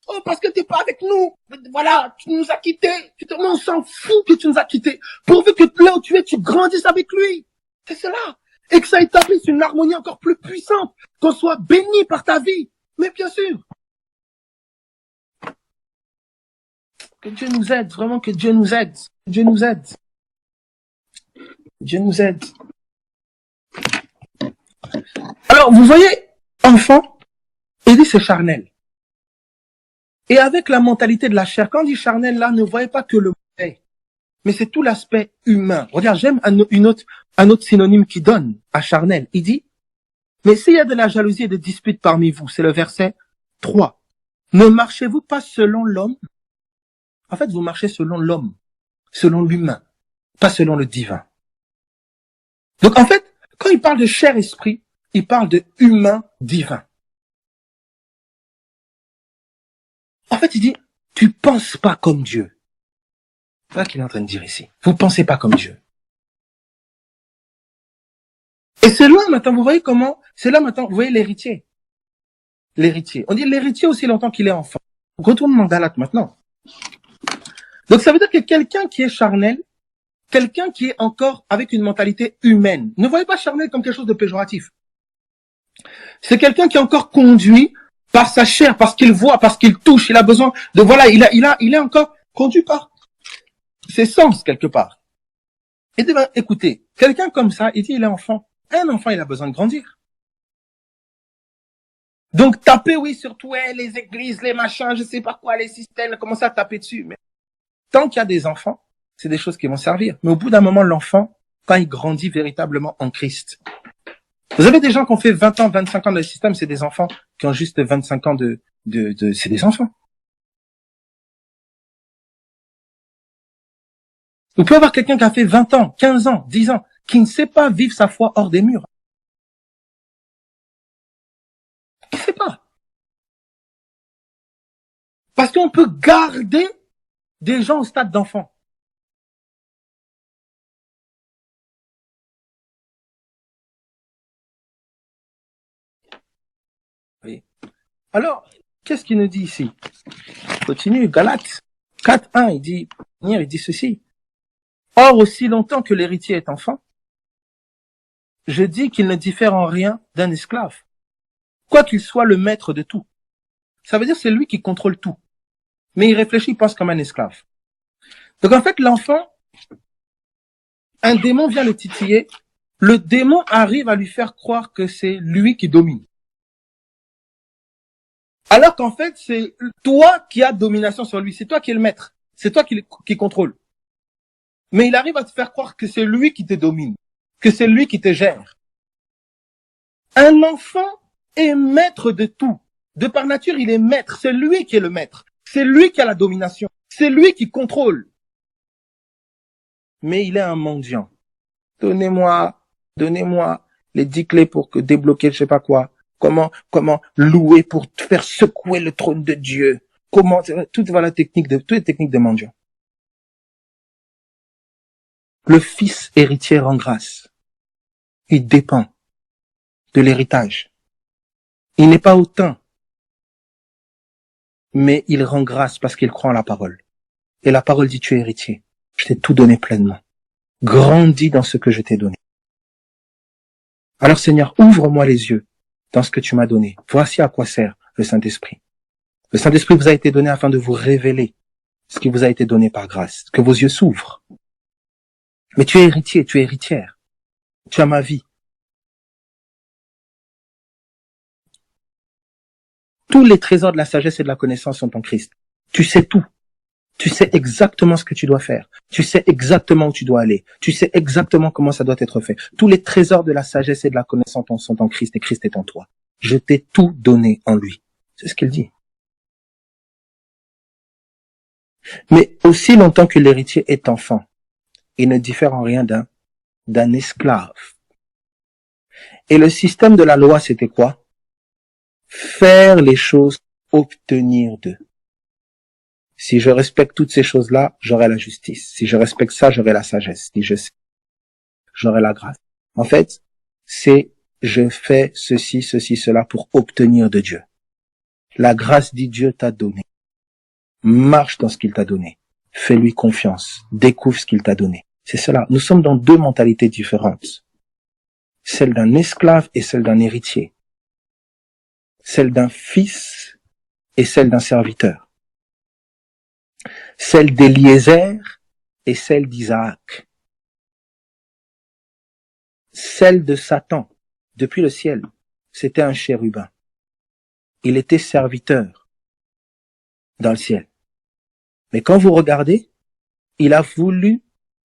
Oh, parce que t'es pas avec nous. Voilà, tu nous as quittés. On s'en fout que tu nous as quittés. Pourvu que là où tu es, tu grandisses avec lui. C'est cela. Et que ça établisse une harmonie encore plus puissante. Qu'on soit béni par ta vie. Mais bien sûr. Que Dieu nous aide. Vraiment que Dieu nous aide. Dieu nous aide. Dieu nous aide. Alors, vous voyez, enfant, il dit c'est charnel. Et avec la mentalité de la chair, quand on dit charnel, là, ne voyez pas que le mauvais, mais c'est tout l'aspect humain. Regarde, j'aime un autre synonyme qui donne à charnel. Il dit, mais s'il y a de la jalousie et des disputes parmi vous, c'est le verset 3. Ne marchez-vous pas selon l'homme? En fait, vous marchez selon l'homme, selon l'humain, pas selon le divin. Donc, en fait, quand il parle de chair-esprit, il parle de humain-divin. En fait, il dit, tu penses pas comme Dieu. C'est ça qu'il est en train de dire ici. Vous pensez pas comme Dieu. Et c'est là maintenant, vous voyez comment, c'est là maintenant, vous voyez l'héritier. L'héritier. On dit l'héritier aussi longtemps qu'il est enfant. Retournons dans Galates maintenant. Donc ça veut dire que quelqu'un qui est charnel, quelqu'un qui est encore avec une mentalité humaine, ne voyez pas charnel comme quelque chose de péjoratif. C'est quelqu'un qui est encore conduit par sa chair, parce qu'il voit, parce qu'il touche, il a besoin de, voilà, il est encore conduit par ses sens quelque part. Et ben, écoutez, quelqu'un comme ça, il dit il est enfant. Un enfant, il a besoin de grandir. Donc, taper, oui, surtout, les églises, les machins, je sais pas quoi, les systèmes, commencer à taper dessus. Mais tant qu'il y a des enfants, c'est des choses qui vont servir. Mais au bout d'un moment, l'enfant, quand il grandit véritablement en Christ. Vous avez des gens qui ont fait 20 ans, 25 ans dans le système, c'est des enfants qui ont juste 25 ans c'est des enfants. Vous pouvez avoir quelqu'un qui a fait 20 ans, 15 ans, 10 ans, qui ne sait pas vivre sa foi hors des murs. Qui ne sait pas. Parce qu'on peut garder des gens au stade d'enfant. Oui. Alors, qu'est-ce qu'il nous dit ici? Continue, Galates 4.1, il dit ceci. Or, aussi longtemps que l'héritier est enfant, je dis qu'il ne diffère en rien d'un esclave, quoi qu'il soit le maître de tout. Ça veut dire que c'est lui qui contrôle tout. Mais il réfléchit, il pense comme un esclave. Donc en fait, l'enfant, un démon vient le titiller, le démon arrive à lui faire croire que c'est lui qui domine. Alors qu'en fait, c'est toi qui as domination sur lui, c'est toi qui es le maître, c'est toi qui contrôle. Mais il arrive à te faire croire que c'est lui qui te domine, que c'est lui qui te gère. Un enfant est maître de tout. De par nature, il est maître, c'est lui qui est le maître, c'est lui qui a la domination, c'est lui qui contrôle. Mais il est un mendiant. Donnez-moi les 10 clés pour que débloquer je sais pas quoi. Comment louer pour faire secouer le trône de Dieu. Comment, toutes les techniques de mendiants. Le fils héritier rend grâce. Il dépend de l'héritage. Il n'est pas autant, mais il rend grâce parce qu'il croit en la parole. Et la parole dit, tu es héritier. Je t'ai tout donné pleinement. Grandis dans ce que je t'ai donné. Alors Seigneur, ouvre-moi les yeux dans ce que tu m'as donné. Voici à quoi sert le Saint-Esprit. Le Saint-Esprit vous a été donné afin de vous révéler ce qui vous a été donné par grâce, que vos yeux s'ouvrent. Mais tu es héritier, tu es héritière. Tu as ma vie. Tous les trésors de la sagesse et de la connaissance sont en Christ. Tu sais tout. Tu sais exactement ce que tu dois faire. Tu sais exactement où tu dois aller. Tu sais exactement comment ça doit être fait. Tous les trésors de la sagesse et de la connaissance sont en Christ et Christ est en toi. Je t'ai tout donné en lui. C'est ce qu'il dit. Mais aussi longtemps que l'héritier est enfant, il ne diffère en rien d'un esclave. Et le système de la loi, c'était quoi? Faire les choses, obtenir d'eux. Si je respecte toutes ces choses-là, j'aurai la justice. Si je respecte ça, j'aurai la sagesse. Si je sais, j'aurai la grâce. En fait, c'est je fais ceci, cela pour obtenir de Dieu. La grâce dit Dieu t'a donné. Marche dans ce qu'il t'a donné. Fais-lui confiance. Découvre ce qu'il t'a donné. C'est cela. Nous sommes dans deux mentalités différentes. Celle d'un esclave et celle d'un héritier. Celle d'un fils et celle d'un serviteur. Celle d'Éliézer et celle d'Isaac. Celle de Satan, depuis le ciel, c'était un chérubin. Il était serviteur dans le ciel. Mais quand vous regardez, il a voulu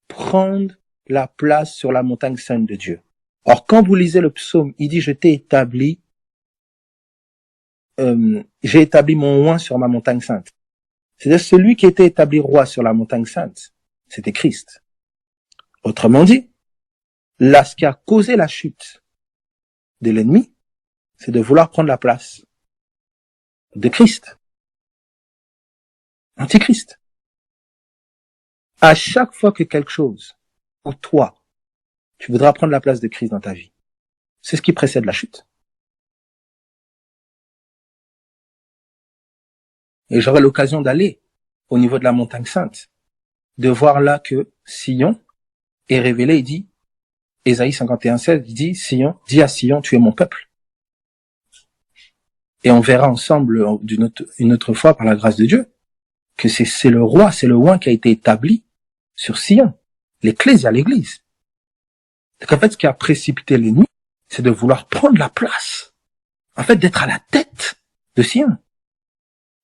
prendre la place sur la montagne sainte de Dieu. Or, quand vous lisez le psaume, il dit, j'ai établi mon oint sur ma montagne sainte. C'est-à-dire, celui qui était établi roi sur la montagne sainte, c'était Christ. Autrement dit, là, ce qui a causé la chute de l'ennemi, c'est de vouloir prendre la place de Christ. Antichrist. À chaque fois que quelque chose, ou toi, tu voudras prendre la place de Christ dans ta vie, c'est ce qui précède la chute. Et j'aurai l'occasion d'aller au niveau de la montagne sainte, de voir là que Sion est révélé, il dit, Ésaïe 51:16, il dit, Sion, dis à Sion, tu es mon peuple. Et on verra ensemble une autre fois, par la grâce de Dieu, que c'est le roi, c'est le oint qui a été établi sur Sion, l'Ecclésia, l'Église. Donc en fait, ce qui a précipité l'ennemi, c'est de vouloir prendre la place, en fait, d'être à la tête de Sion.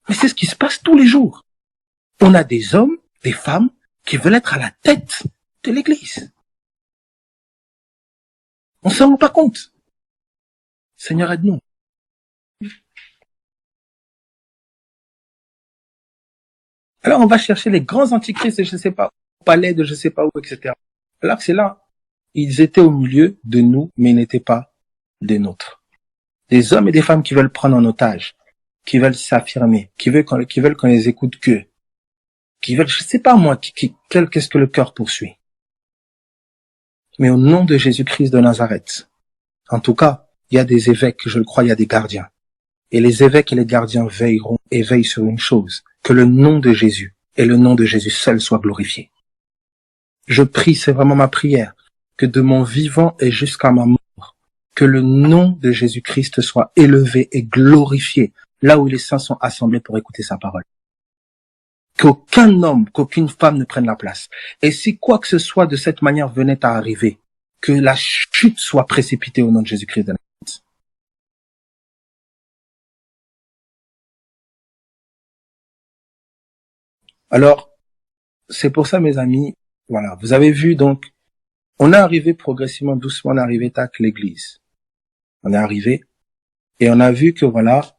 Mais c'est ce qui se passe tous les jours. On a des hommes, des femmes, qui veulent être à la tête de l'Église. On s'en rend pas compte. Seigneur, aide-nous. Alors on va chercher les grands antichrists de je sais pas, au palais de je sais pas où, etc. Alors que c'est là, ils étaient au milieu de nous, mais ils n'étaient pas des nôtres. Des hommes et des femmes qui veulent prendre en otage, qui veulent s'affirmer, qui veulent qu'on les écoute que, qui veulent, je sais pas moi, qu'est-ce que le cœur poursuit. Mais au nom de Jésus-Christ de Nazareth, en tout cas, il y a des évêques, je le crois, il y a des gardiens. Et les évêques et les gardiens veilleront et veillent sur une chose, que le nom de Jésus et le nom de Jésus seul soit glorifié. Je prie, c'est vraiment ma prière, que de mon vivant et jusqu'à ma mort, que le nom de Jésus-Christ soit élevé et glorifié là où les saints sont assemblés pour écouter sa parole. Qu'aucun homme, qu'aucune femme ne prenne la place. Et si quoi que ce soit de cette manière venait à arriver, que la chute soit précipitée au nom de Jésus-Christ de Nazareth. Alors, c'est pour ça, mes amis, voilà, vous avez vu, donc, on est arrivé progressivement, doucement, on est arrivé à l'église. On est arrivé, et on a vu que, voilà,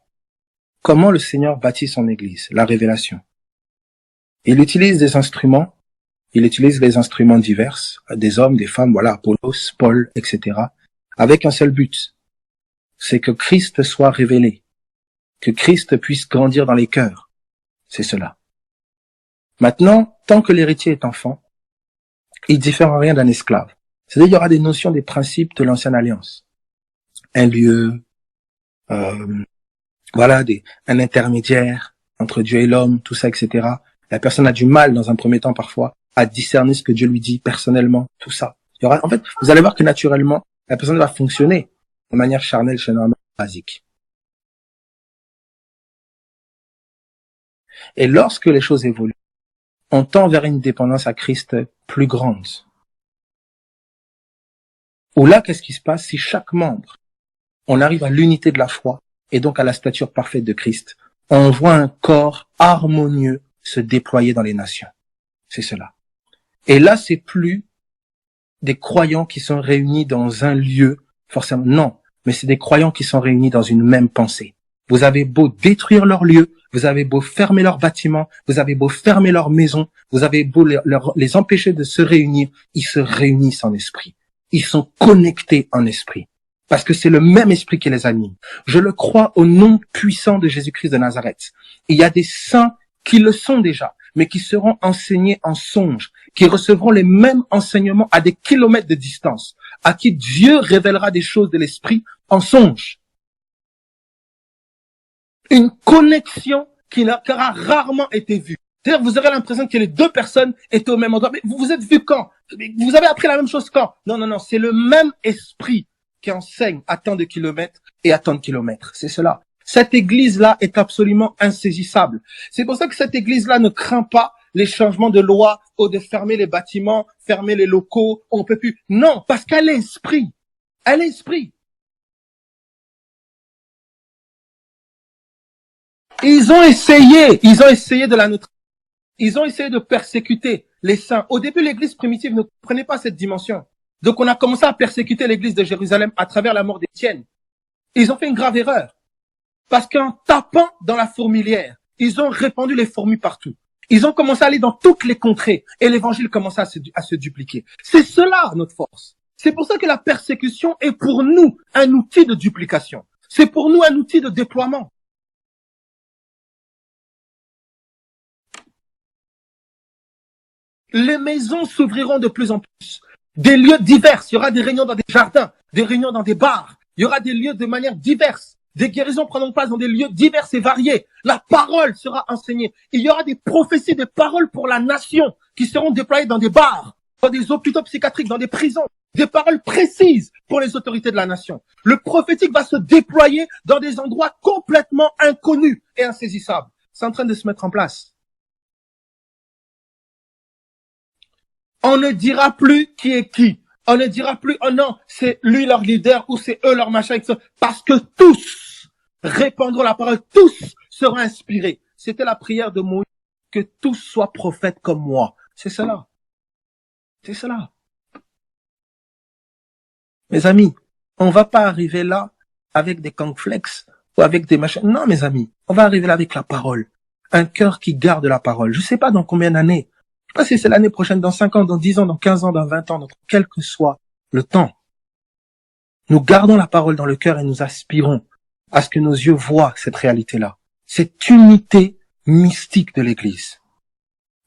comment le Seigneur bâtit son église, la révélation. Il utilise des instruments, il utilise les instruments divers, des hommes, des femmes, voilà, Apollos, Paul, etc., avec un seul but, c'est que Christ soit révélé, que Christ puisse grandir dans les cœurs. C'est cela. Maintenant, tant que l'héritier est enfant, il diffère en rien d'un esclave. C'est-à-dire, il y aura des notions, des principes de l'ancienne alliance. Un lieu, voilà, un intermédiaire entre Dieu et l'homme, tout ça, etc. La personne a du mal, dans un premier temps, parfois, à discerner ce que Dieu lui dit personnellement, tout ça. Il y aura, en fait, vous allez voir que naturellement, la personne va fonctionner de manière charnelle, généralement basique. Et lorsque les choses évoluent, on tend vers une dépendance à Christ plus grande. Où là, qu'est-ce qui se passe si chaque membre, on arrive à l'unité de la foi et donc à la stature parfaite de Christ, on voit un corps harmonieux se déployer dans les nations. C'est cela. Et là, c'est plus des croyants qui sont réunis dans un lieu, forcément, non, mais c'est des croyants qui sont réunis dans une même pensée. Vous avez beau détruire leur lieu, vous avez beau fermer leurs bâtiments, vous avez beau fermer leurs maisons, vous avez beau les empêcher de se réunir, ils se réunissent en esprit. Ils sont connectés en esprit. Parce que c'est le même esprit qui les anime. Je le crois au nom puissant de Jésus-Christ de Nazareth. Il y a des saints qui le sont déjà, mais qui seront enseignés en songe, qui recevront les mêmes enseignements à des kilomètres de distance, à qui Dieu révélera des choses de l'esprit en songe. Une connexion qui aura rarement été vue. C'est-à-dire, vous aurez l'impression que les deux personnes étaient au même endroit. Mais vous vous êtes vus quand? Vous avez appris la même chose quand? Non, c'est le même esprit qui enseigne à tant de kilomètres et à tant de kilomètres. C'est cela. Cette église-là est absolument insaisissable. C'est pour ça que cette église-là ne craint pas les changements de loi ou de fermer les bâtiments, fermer les locaux, on peut plus. Non, parce qu'elle est esprit. Elle est esprit. Ils ont essayé de la neutraliser. Ils ont essayé de persécuter les saints. Au début, l'église primitive ne comprenait pas cette dimension. Donc, on a commencé à persécuter l'église de Jérusalem à travers la mort d'Étienne. Ils ont fait une grave erreur. Parce qu'en tapant dans la fourmilière, ils ont répandu les fourmis partout. Ils ont commencé à aller dans toutes les contrées et l'évangile commençait à se dupliquer. C'est cela, notre force. C'est pour ça que la persécution est pour nous un outil de duplication. C'est pour nous un outil de déploiement. Les maisons s'ouvriront de plus en plus. Des lieux divers. Il y aura des réunions dans des jardins, des réunions dans des bars. Il y aura des lieux de manière diverse. Des guérisons prendront place dans des lieux divers et variés. La parole sera enseignée. Il y aura des prophéties, des paroles pour la nation qui seront déployées dans des bars, dans des hôpitaux psychiatriques, dans des prisons. Des paroles précises pour les autorités de la nation. Le prophétique va se déployer dans des endroits complètement inconnus et insaisissables. C'est en train de se mettre en place. On ne dira plus qui est qui. On ne dira plus, oh non, c'est lui leur leader ou c'est eux leur machin, etc. Parce que tous répandront la parole, tous seront inspirés. C'était la prière de Moïse, que tous soient prophètes comme moi. C'est cela. C'est cela. Mes amis, on va pas arriver là avec des cornflakes ou avec des machins. Non, mes amis, on va arriver là avec la parole. Un cœur qui garde la parole. Je sais pas dans combien d'années. Je sais pas si c'est l'année prochaine, dans 5 ans, dans 10 ans, dans 15 ans, dans 20 ans, dans quel que soit le temps. Nous gardons la parole dans le cœur et nous aspirons à ce que nos yeux voient cette réalité-là. Cette unité mystique de l'Église.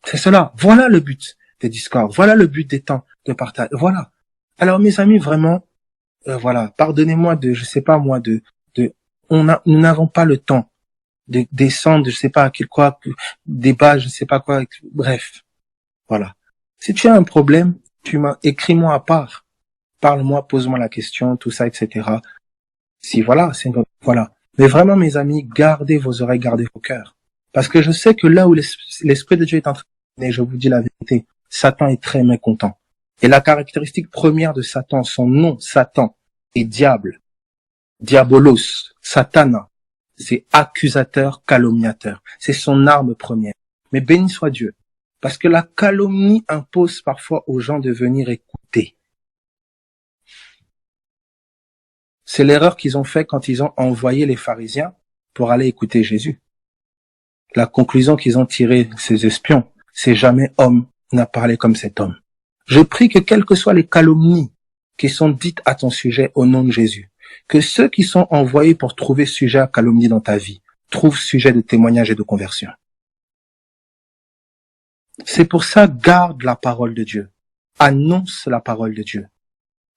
C'est cela. Voilà le but des discords. Voilà le but des temps de partage. Voilà. Alors, mes amis, vraiment, voilà. Pardonnez-moi de, je sais pas moi, nous n'avons pas le temps de descendre, je sais pas quoi, débat, je sais pas quoi, bref. Voilà. Si tu as un problème, écris-moi à part. Parle-moi, pose-moi la question, tout ça, etc. Si voilà, voilà. Mais vraiment, mes amis, gardez vos oreilles, gardez vos cœurs. Parce que je sais que là où l'Esprit de Dieu est en train de venir, je vous dis la vérité, Satan est très mécontent. Et la caractéristique première de Satan, son nom, Satan, est diable. Diabolos, Satana. C'est accusateur, calomniateur. C'est son arme première. Mais béni soit Dieu. Parce que la calomnie impose parfois aux gens de venir écouter. C'est l'erreur qu'ils ont fait quand ils ont envoyé les pharisiens pour aller écouter Jésus. La conclusion qu'ils ont tirée, ces espions, c'est jamais homme n'a parlé comme cet homme. Je prie que quelles que soient les calomnies qui sont dites à ton sujet au nom de Jésus, que ceux qui sont envoyés pour trouver sujet à calomnie dans ta vie trouvent sujet de témoignage et de conversion. C'est pour ça, garde la parole de Dieu. Annonce la parole de Dieu.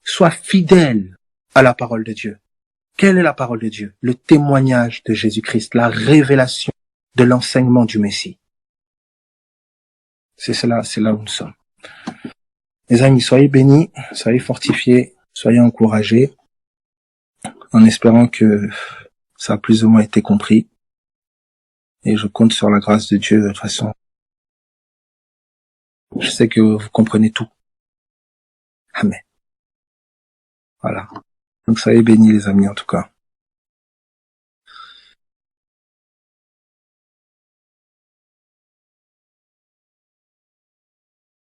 Sois fidèle à la parole de Dieu. Quelle est la parole de Dieu? Le témoignage de Jésus-Christ, la révélation de l'enseignement du Messie. C'est là où nous sommes. Les amis, soyez bénis, soyez fortifiés, soyez encouragés, en espérant que ça a plus ou moins été compris. Et je compte sur la grâce de Dieu. De toute façon, je sais que vous comprenez tout. Amen. Voilà. Donc soyez bénis les amis en tout cas.